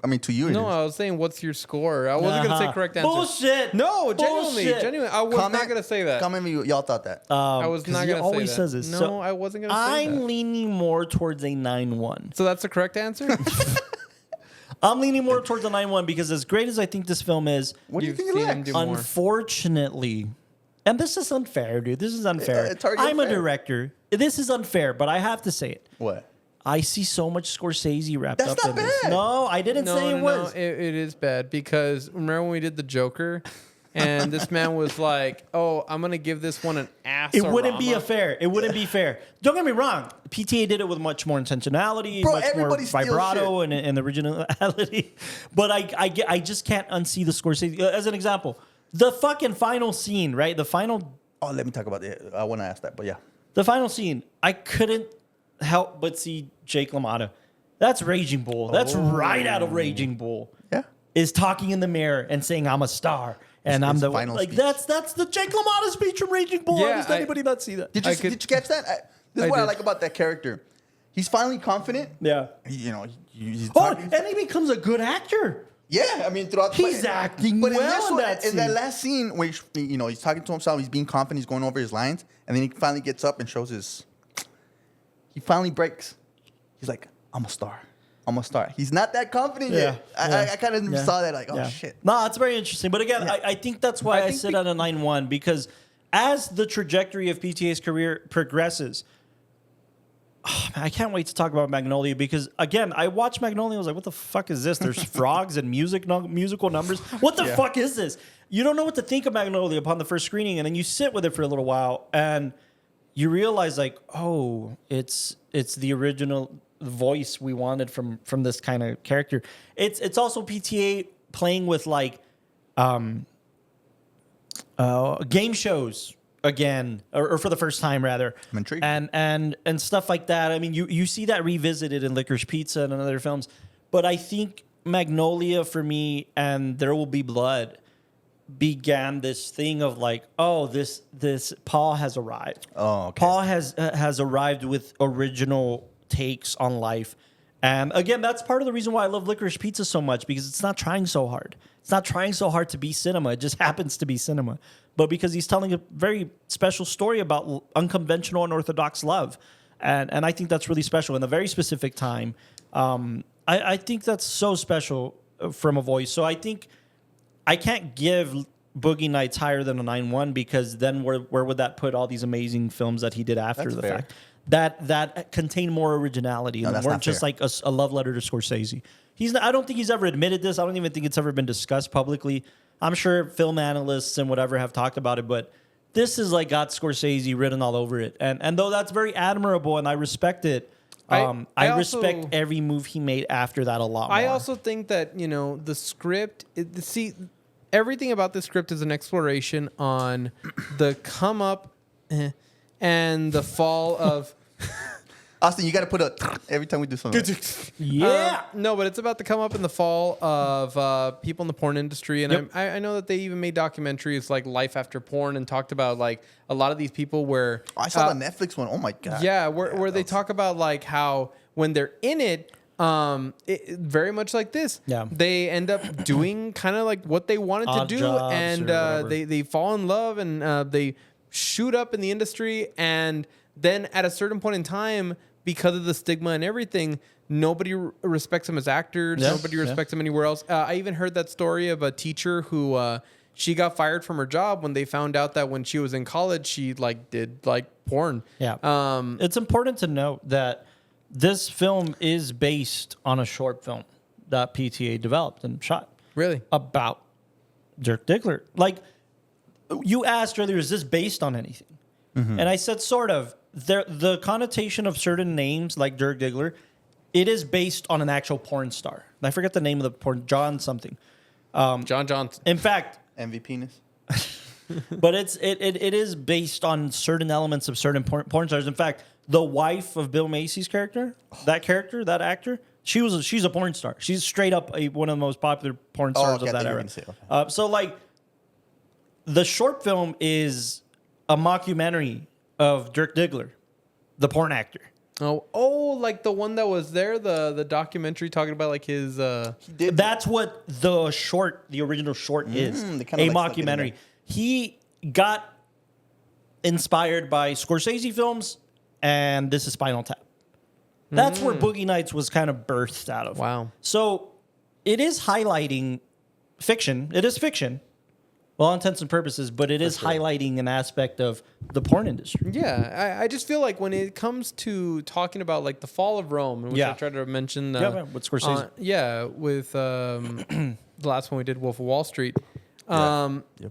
I mean, to you, it No, is. I was saying, what's your score? I wasn't gonna say correct answer. Bullshit. No, genuinely, Bullshit. I was not gonna say that. Comment if y'all thought that. I was 'cause not he gonna always say that. says this. No, So I wasn't gonna say I'm that. leaning more towards a 9.1. So that's the correct answer. I'm leaning more towards a 9.1 because as great as I think this film is, What do you You've think it seen him lacks? do more. unfortunately, and this is unfair, dude. This is unfair. It's already I'm a unfair. director. This is unfair, but I have to say it. What? I see so much Scorsese wrapped That's up not in this. bad. No, I didn't say it was. It is bad because remember when we did the Joker, and this man was like, "Oh, I'm gonna give this one an ass." It wouldn't be It wouldn't be fair. Don't get me wrong. PTA did it with much more intentionality, Bro, much more everybody steals vibrato and originality. But I just can't unsee the Scorsese. As an example, the fucking final scene, right? The final Oh, let me talk about it. I want to ask that, but yeah. The final scene, I couldn't help but see Jake LaMotta. That's Raging Bull. That's right out of Raging Bull. Yeah. Is talking in the mirror and saying, "I'm a star." And His I'm the final like speech. that's the Jake LaMotta speech from Raging Bull. Yeah, How does anybody not see that? Did you catch that? This is I what I did. like about that character. He's finally confident. Yeah. He's Oh, talking- and he becomes a good actor. yeah. I mean, throughout the He's acting but well in, this in one, that in that scene. last scene where he's talking to himself, he's being confident, he's going over his lines, and then he finally gets up and shows his. He finally breaks. He's like, "I'm a star. I'm a star." He's not that confident yet. I kind of saw that like, oh shit. No, it's very interesting. But again, I think that's why I think sit at a 9.1 because as the trajectory of PTA's career progresses, I can't wait to talk about Magnolia because again, I watched Magnolia. I was like, "What the fuck is this?" There's frogs and musical numbers. What the fuck is this? You don't know what to think of Magnolia upon the first screening, and then you sit with it for a little while, and you realize like, oh, it's the original voice we wanted from this kind of character. It's also PTA playing with like game shows again, or for the first time rather. I'm intrigued. And stuff like that. I mean, you see that revisited in Licorice Pizza and in other films, but I think Magnolia for me and There Will Be Blood began this thing of like, oh, this Paul has arrived. Oh, okay. Paul has arrived with original takes on life. And again, that's part of the reason why I love Licorice Pizza so much because it's not trying so hard. It's not trying so hard to be cinema. It just happens to be cinema. But because he's telling a very special story about unconventional and orthodox love. And I think that's really special in a very specific time. I think that's so special from a voice. So I think I can't give Boogie Nights higher than a 9.1 because then where would that put all these amazing films that he did after That's the fair. fact? That contain more originality and that's weren't not just fair. like a love letter to Scorsese. I don't think he's ever admitted this. I don't even think it's ever been discussed publicly. I'm sure film analysts and whatever have talked about it, but this is like got Scorsese written all over it. And though that's very admirable and I respect it, I respect also- every move he made after that a lot more. I also think that, the script, everything about the script is an exploration on the come up and the fall of. Austin, you got to put a every time we do something. yeah. No, but it's about the come up and the fall of people in the porn industry. And Yep. I know that they even made documentaries like Life After Porn and talked about like a lot of these people where. Oh, I saw the Netflix one. Oh my god. Yeah, where they talk about like how when they're in it, very much like this. Yeah. They end up doing kind of like what they wanted Odd to do, jobs and or whatever. they fall in love and they shoot up in the industry, and then at a certain point in time, because of the stigma and everything, nobody respects them as actors. Yeah, Nobody yeah. respects them anywhere else. I even heard that story of a teacher who. She got fired from her job when they found out that when she was in college, she like did like porn. Yeah. It's important to note that this film is based on a short film that PTA developed and shot Really? about Dirk Diggler. Like you asked earlier, is this based on anything? Mm-hmm. And I said sort of. The connotation of certain names like Dirk Diggler, it is based on an actual porn star. I forget the name of the porn, John something. John Johnson. In fact, MV penis. but it is based on certain elements of certain porn stars. In fact, the wife of Bill Macy's character, that actor, she's a porn star. She's straight up one of the most popular porn stars okay, of I that thought you were era. gonna say, okay. So like, the short film is a mockumentary of Dirk Diggler, the porn actor. Oh, like the one that was there, the documentary talking about like his. That's what the original short is. they A kinda like snuck it in mockumentary. there. He got inspired by Scorsese films, and this is Spinal Tap. That's where Boogie Nights was kind of birthed out of. Wow. So it is highlighting fiction. It is fiction, well, all intents and purposes, but it is highlighting an aspect of the porn industry. Yeah, I just feel like when it comes to talking about like the fall of Rome, which Yeah. I tried to mention. With Scorsese. With the last one we did, Wolf of Wall Street.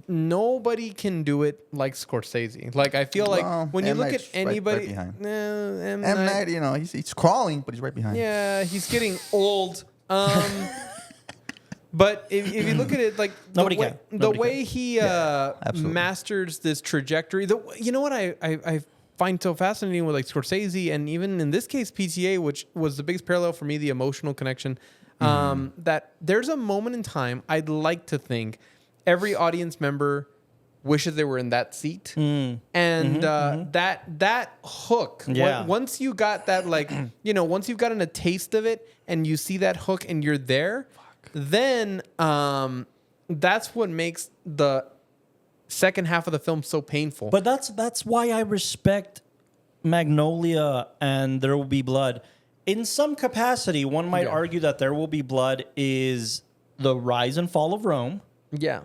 Nobody can do it like Scorsese. Like I feel like Well, when you M. look Night's at anybody, right behind. M. M Night, Night, he's crawling, but he's right behind. yeah, he's getting old. But if you look at it, like Nobody way, can. the Nobody way he absolutely. masters this trajectory, you know what I find so fascinating with like Scorsese and even in this case PTA, which was the biggest parallel for me, the emotional connection. That there's a moment in time I'd like to think every audience member wishes they were in that seat, and that hook. Yeah. Once you got that, like once you've gotten a taste of it and you see that hook and you're there, then that's what makes the second half of the film so painful. But that's why I respect Magnolia and There Will Be Blood. In some capacity, one might argue that There Will Be Blood is the rise and fall of Rome. yeah,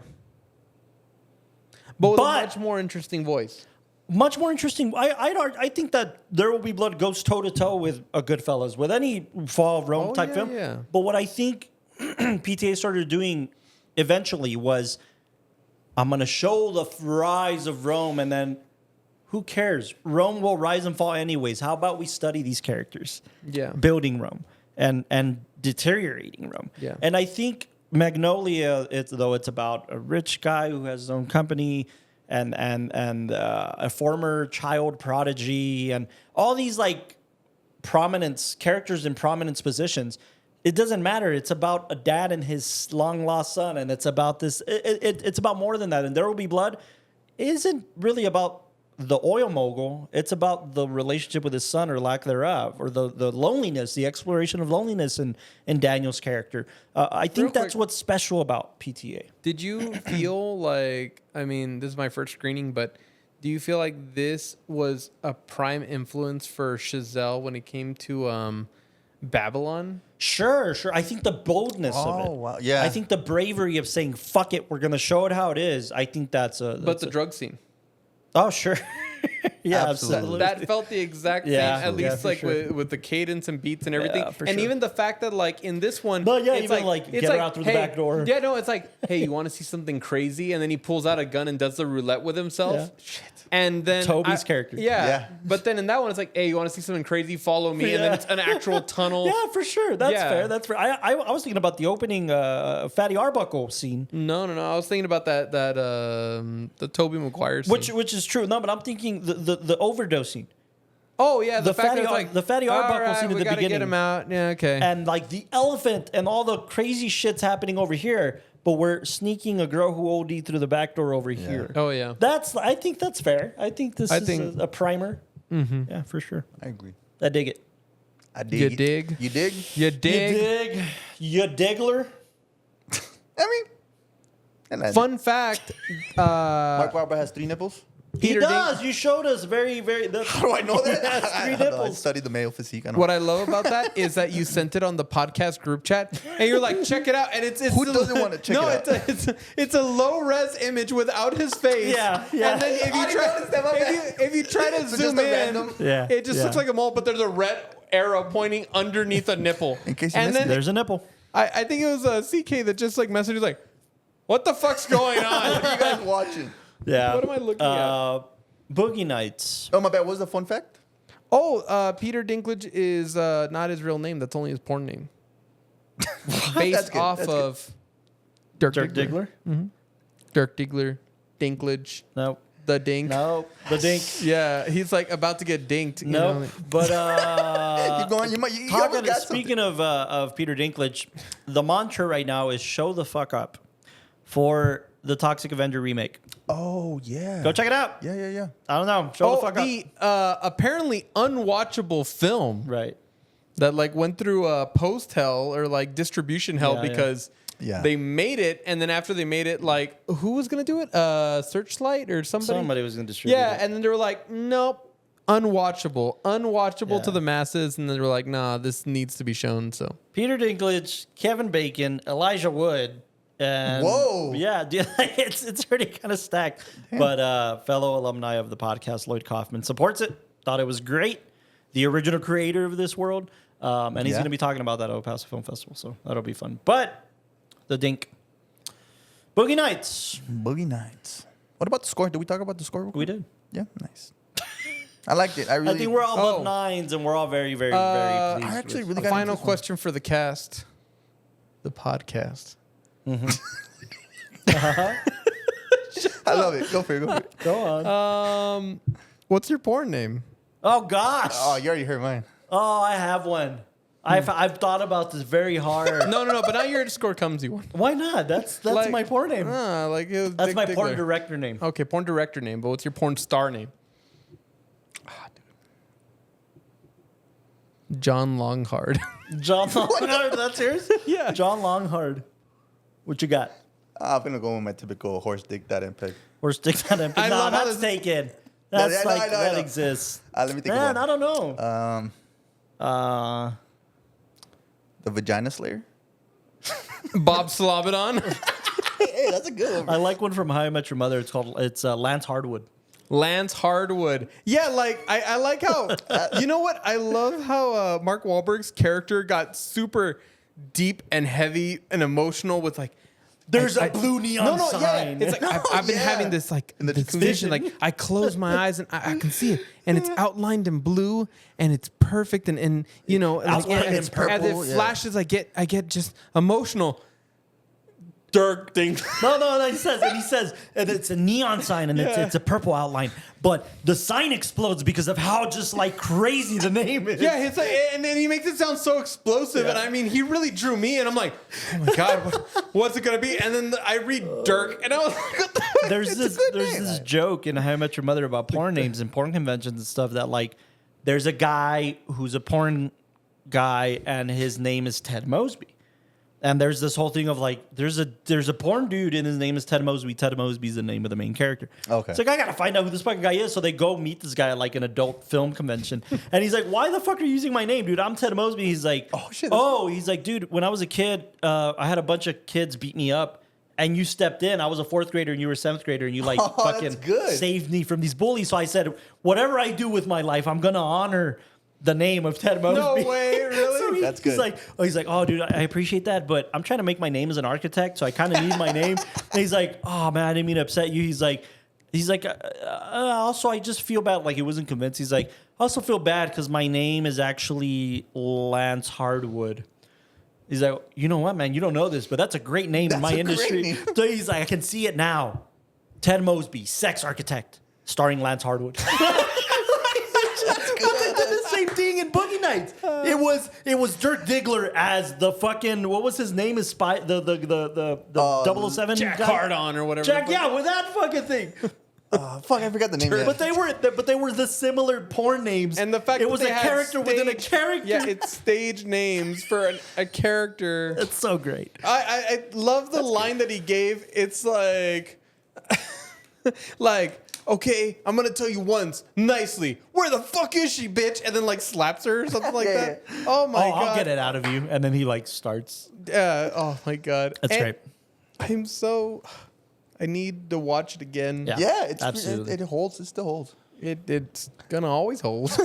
but with a much more interesting voice. Much more interesting. I think that There Will Be Blood goes toe to toe with a Goodfellas, with any fall of Rome type film. Yeah. But what I think PTA started doing eventually was, I'm going to show the rise of Rome, and then who cares? Rome will rise and fall anyways. How about we study these characters? Yeah. Building Rome and deteriorating Rome. Yeah. And I think Magnolia, it's about a rich guy who has his own company and a former child prodigy and all these like characters in prominence positions. It doesn't matter. It's about a dad and his long lost son, and it's about this. It's about more than that. And There Will Be Blood isn't really about the oil mogul. It's about the relationship with his son or lack thereof, or the loneliness, the exploration of loneliness in Daniel's character. I think Real that's quick. what's special about PTA. Did you feel like, I mean, this is my first screening, but do you feel like this was a prime influence for Chazelle when it came to Babylon. Sure. I think the boldness of it. Oh, wow. Yeah. I think the bravery of saying "fuck it," we're gonna show it how it is. I think that's a. But the drug scene. Oh, sure. Yeah, Absolutely. absolutely. That felt the exact same, Yeah, at yeah, least for like sure. with the cadence and beats and everything. Yeah, for and sure. even the fact that like in this one, But yeah, it's even, like, it's get her out through the hey, back door. Yeah, no, it's like, hey, you want to see something crazy? And then he pulls out a gun and does the roulette with himself. Yeah. Shit. And then Toby's character. Yeah. Yeah. But then in that one, it's like, hey, you want to see something crazy? Follow me. And then Yeah. it's an actual tunnel. Yeah, for sure. That's Yeah. fair. That's fair. I was thinking about the opening Fatty Arbuckle scene, No. I was thinking about the Tobey Maguire scene. which is true. No, but I'm thinking the overdosing. Oh yeah, The fact fatty that it's Ar- like the Fatty Arbuckle all scene at we the gotta get beginning. him out. Yeah, okay. And like the elephant and all the crazy shit's happening over here, but we're sneaking a girl who OD'd through the back door over here. Oh yeah. I think that's fair. I think this is a primer. Mm-hmm. Yeah, for sure. I agree. I dig it. I dig. You it. dig? You dig? You dig? You digler. I mean, and I- Fun fact. Mark Wahlberg has 3 nipples. He Peter does. You showed us very. How do I know that? He has 3 I don't know. I nipples. studied the male physique. I know. What I love about that is that you sent it on the podcast group chat, and you're like, check it out, and it's Who doesn't want to check no, it out? it's a low res image without his face. Yeah. And then if I you try noticed that, my bad. if you try to So zoom just a in, random- Yeah, it just yeah. looks like a mole, but there's a red arrow pointing underneath a nipple. In case you and missed then There's a nipple. I think it was CK that just like messaged like, what the fuck's going What are on? you guys watching? Yeah. What am I looking at? Boogie Nights. Oh, my bad. What was the fun fact? Oh, Peter Dinklage is not his real name. That's only his porn name. That's Based good, off that's good. of Dirk Dirk Diggler. Diggler? Dirk Diggler, Dinklage, No. the Dink. No. The dink. Yeah, he's like about to get dinked. You No. know? But Keep going. You almost got speaking of Peter Dinklage, the mantra right now is show the fuck up for the Toxic Avenger remake. Oh, yeah. Go check it out. Yeah. I don't know. Show the fuck up. Apparently unwatchable film Right. that like went through post hell or like distribution hell Yeah, yeah. because Yeah. they made it, and then after they made it, like who was gonna do it? Searchlight or somebody? Somebody was going to distribute Yeah, it. and then they were like, nope, unwatchable Yeah. to the masses, and then they were like, nah, this needs to be shown. So Peter Dinklage, Kevin Bacon, Elijah Wood. And Whoa. Yeah, dude, it's already kind of stacked. But fellow alumni of the podcast, Lloyd Kaufman, supports it. Thought it was great. The original creator of this world. And he's Yeah. going to be talking about that at El Paso Film Festival. So that'll be fun. But the dink. Boogie Nights. Boogie Nights. What about the score? Did we talk about the score? real We quick? did. Yeah, nice. I liked it. I really. I think we're all above Oh. 9s and we're all very, very, very pleased. I actually with- really a got final into this one. question for the cast, the podcast. I love it. Go for it. Go for it. Go on. What's your porn name? Oh, gosh. Oh, you already heard mine. Oh, I have one. I've thought about this very hard. No, but now your score comes you one. Why not? That's Like, my porn name. Like it was That's Dick my porn Diggler. director name. Okay, porn director name, but what's your porn star name? John Longhard. John Longhard. That's yours? Yeah. John Longhard. What you got? I'm gonna go with my typical horse dick that impact. Or stick that in? I No, love how that's this- taken. That's I know, like I know, I that know. exists. Let me think Man, of I don't know. one. The Vagina Slayer. Bob Slobodon. Hey, that's a good I one. like one from How I Met Your Mother. It's Lance Hardwood. Lance Hardwood. Yeah, like I like how you know what? I love how Mark Wahlberg's character got super deep and heavy and emotional with like There's a blue neon sign. Yeah. It's like I've been yeah. having this like In the this jacuzzi. vision. Like I close my eyes and I can see it, and it's outlined in blue, and it's perfect, and you know, like, Outlined and in as purple, it yeah. flashes, I get just emotional. Dirk thing. No, he says, and it's a neon sign, and it's a purple outline, but the sign explodes because of how just like crazy the name is. Yeah, it's like, and then he makes it sound so explosive, and I mean, he really drew me, and I'm like, oh my god, what's it gonna be? And then I read Dirk, and I was like, what the fuck? There's this joke in How I Met Your Mother about porn names and porn conventions and stuff that like there's a guy who's a porn guy and his name is Ted Mosby. And there's this whole thing of like, there's a porn dude and his name is Ted Mosby. Ted Mosby's the name of the main character. Okay. It's like, I gotta find out who this fucking guy is. So they go meet this guy at like an adult film convention. And he's like, why the fuck are you using my name, dude? I'm Ted Mosby. He's like, oh shit. He's like, dude, when I was a kid, I had a bunch of kids beat me up. And you stepped in. I was a 4th grader and you were a 7th grader. And you like fucking saved me from these bullies. So I said, whatever I do with my life, I'm going to honor the name of Ted Mosby. No way, really? So that's good. He's like, oh, dude, I appreciate that, but I'm trying to make my name as an architect, so I kind of need my name. And he's like, oh man, I didn't mean to upset you. He's like, also, I just feel bad. Like he wasn't convinced. He's like, I also feel bad because my name is actually Lance Hardwood. He's like, you know what, man? You don't know this, but that's a great name in my industry. So he's like, I can see it now. Ted Mosby, sex architect, starring Lance Hardwood. Same thing in Boogie Nights. It was Dirk Diggler as the fucking, what was his name? Is spy the 007 Jack guy? Hardon or whatever. Jack, yeah, with that fucking thing. Fuck, I forgot the name. But they were the similar porn names. And the fact it that was they a had character within a character. Yeah, it's stage names for a character. It's so great. I love the line that he gave. It's like, okay, I'm gonna tell you once nicely. Where the fuck is she, bitch? And then like slaps her or something like that. Oh my god! I'll get it out of you. And then he like starts. Oh my god! That's great. I need to watch it again. Yeah, it's absolutely. It holds. It still holds. It's gonna always hold.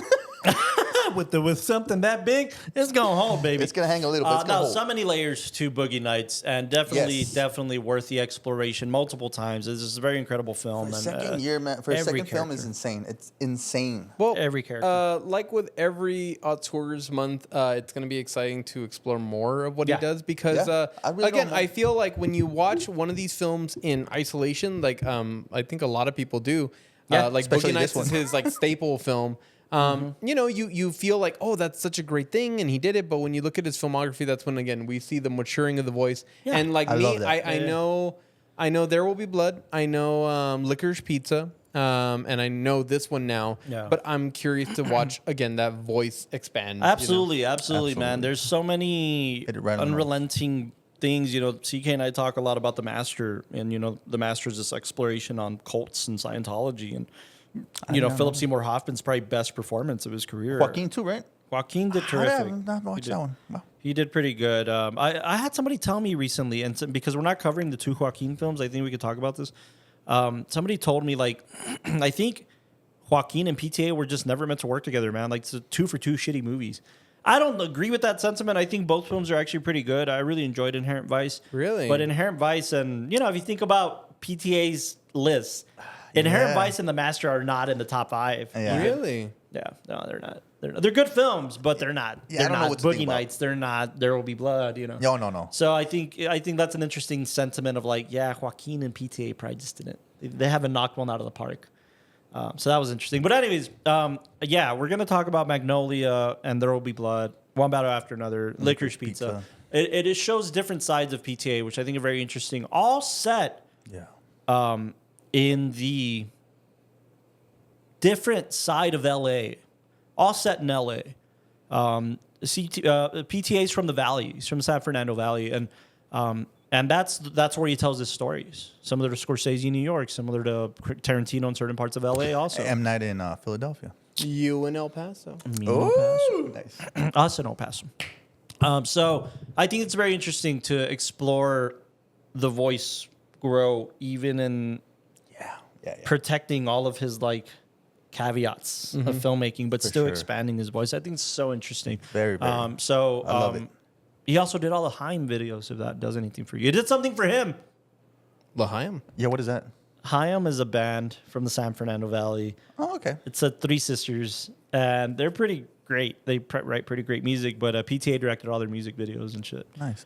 with something that big, it's gonna hold, baby. It's gonna hang a little bit. So many layers to Boogie Nights, and definitely worth the exploration multiple times. This is a very incredible film. For a and, second year, man. For a second film character is insane. It's insane. Well, every character. Like with every Auteurs month, it's going to be exciting to explore more of what he does because, I feel like when you watch one of these films in isolation, like I think a lot of people do, like Boogie Nights is his like staple film. You feel like, oh, that's such a great thing, and he did it. But when you look at his filmography, that's when again we see the maturing of the voice. Yeah. And like I know There Will Be Blood. I know Licorice Pizza. And I know this one now. Yeah. But I'm curious to watch again that voice expand. Absolutely, man. There's so many unrelenting things. CK and I talk a lot about The Master, and The Master is this exploration on cults and Scientology, and Philip Seymour Hoffman's probably best performance of his career. Joaquin too, right? Joaquin did terrific. I haven't watched that one. Wow. He did pretty good. I had somebody tell me recently, and because we're not covering the two Joaquin films, I think we could talk about this. Somebody told me, like, I think Joaquin and PTA were just never meant to work together, man. Like, it's 2 for 2 shitty movies. I don't agree with that sentiment. I think both films are actually pretty good. I really enjoyed Inherent Vice. Really? But Inherent Vice and, if you think about PTA's list, Inherent Vice and The Master are not in the top 5. Yeah. Really? Yeah. No, they're not. They're good films, but they're not. Yeah, they're I don't not know what to think Boogie Nights. They're not There Will Be Blood, No. So I think that's an interesting sentiment of like, Joaquin and PTA probably just didn't. They haven't knocked one out of the park. So that was interesting. But anyways, we're going to talk about Magnolia and There Will Be Blood, One Battle After Another, Licorice Pizza. It shows different sides of PTA, which I think are very interesting. All set in the different side of LA. All set in LA. PTA's from the Valley. He's from San Fernando Valley. And that's where he tells his stories. Similar to Scorsese in New York, similar to Tarantino in certain parts of LA also. M. Night in Philadelphia. You in El Paso. Nice. Us in El Paso. So I think it's very interesting to explore the voice grow even in protecting all of his like caveats of filmmaking, but still expanding his voice. I think it's so interesting. Very, very. I love it. He also did all the Haim videos, if that does anything for you. He did something for him. L'Chaim? Yeah, what is that? Haim is a band from the San Fernando Valley. Oh, okay. It's 3 sisters, and they're pretty great. They write pretty great music, but PTA directed all their music videos and shit. Nice.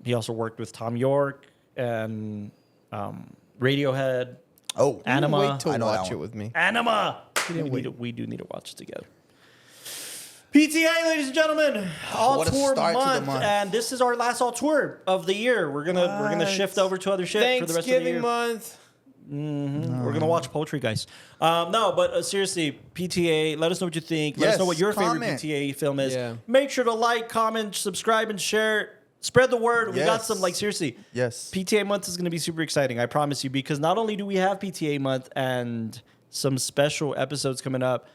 He also worked with Tom York and Radiohead. Oh, Anima. Wait till watch it with me. Anima. We do need to watch it together. PTA, ladies and gentlemen, Auteur month, and this is our last Auteur of the year. We're gonna shift over to other shit for the rest of the year. Thanksgiving month. Mm-hmm. We're gonna watch poetry, guys. But seriously, PTA, let us know what you think. Let us know what your favorite PTA film is. Yeah. Make sure to like, comment, subscribe, and share. Spread the word. We got Yes. some, like, seriously. Yes. PTA month is going to be super exciting. I promise you, because not only do we have PTA month and some special episodes coming up,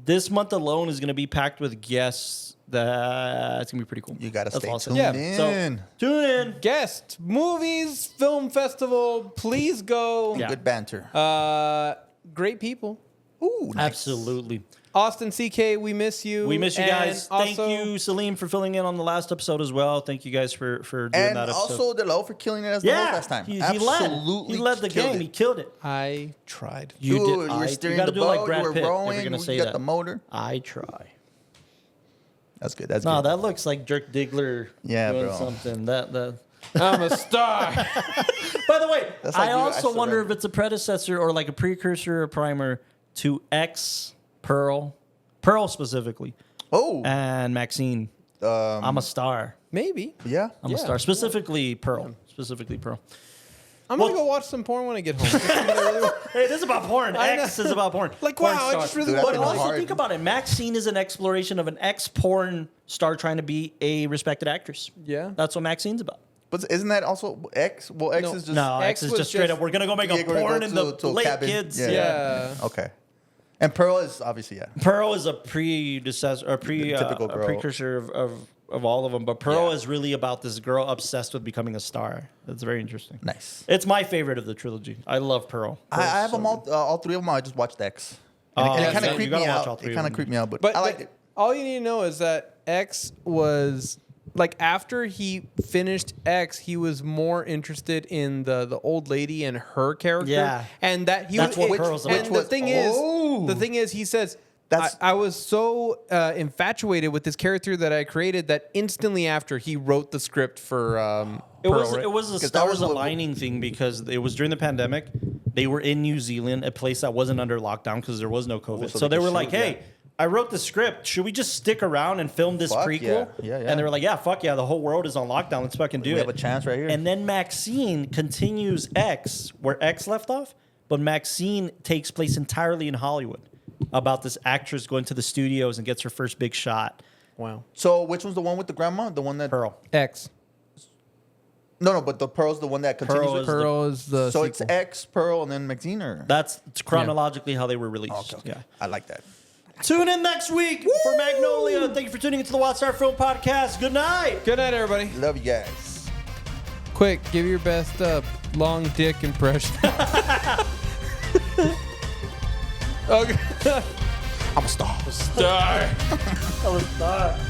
this month alone is going to be packed with guests. That's going to be pretty cool. You got to That's stay all I'll say. tuned Yeah. in. So, tune in. Guest movies, film festival. Please go. Yeah. Good banter. Great people. Ooh, nice. Absolutely. Austin CK, we miss you. We miss you And guys. Thank also- you, Salim, for filling in on the last episode as well. Thank you guys for doing And that episode. also Delo for killing it as the host last time. He Absolutely led the killed game. it. He killed it. I tried. You Dude, did. you're You steering got to the do like boat, Brad we're Pitt. If rowing, you're gonna you say got that. the motor. I try. That's good. That's No, good. that looks like Dirk Diggler Yeah, doing bro. something. That. I'm a star. By the way, That's like I you, also I wonder if surrender. it's a predecessor or like a precursor or primer to X Pearl specifically, and Maxine. I'm a star. Maybe. Yeah. I'm a star. Specifically Pearl. Specifically Pearl. I'm going to go watch some porn when I get home. Hey, this is about porn. I know. X is about porn. Like, Porn wow, I star. just really Dude, want that's to But been also hard. think about it. Maxine is an exploration of an ex-porn star trying to be a respected actress. Yeah. That's what Maxine's about. But isn't that also X? Well, X No. is just No, X X is was just straight just- up. We're gonna go make Yeah, a we're gonna porn go in to- the to a late cabin. kids. Yeah. Okay. And Pearl is obviously Pearl is a predecessor, or Typical a girl. precursor of all of them. But Pearl Yeah. is really about this girl obsessed with becoming a star. That's very interesting. nice. It's my favorite of the trilogy. I love Pearl. I Pearl's have so them all three of them. I just watched X. And Oh, it yeah, kind you of creeped gotta me watch out. all three It of kind of them. creeped me out, but But I liked it. all you need to know is that X was like after he finished X, he was more interested in the old lady and her character. Yeah. And that he That's was what Pearl's about. and the thing is, Oh. he says That's- I was so infatuated with this character that I created that instantly after he wrote the script for It Pearl, was right? it was a 'Cause Star that was Wars what- aligning thing because it was during the pandemic. They were in New Zealand, a place that wasn't under lockdown because there was no COVID. so So they they could were like, shoot, "Hey, I wrote the script. Should we just stick around and film this Fuck prequel?" yeah. Yeah, yeah. And they were like, "Yeah, fuck yeah. The whole world is on lockdown. Let's fucking do We it." have a chance right here. And then Maxine continues X where X left off, but Maxine takes place entirely in Hollywood about this actress going to the studios and gets her first big shot. Wow. So which one's the one with the grandma? The one that Pearl. X. No, but the Pearl's the one that continues. Pearl with? is Pearl is the So sequel. it's X, Pearl, and then Maxine. Or That's chronologically how they were released. okay. Yeah. I like that. Tune in next week for Magnolia. Thank you for tuning into the WatchTower Film Podcast. Good night. Good night, everybody. Love you guys. Quick, give your best long dick impression. Okay. I'm a star. Star. That was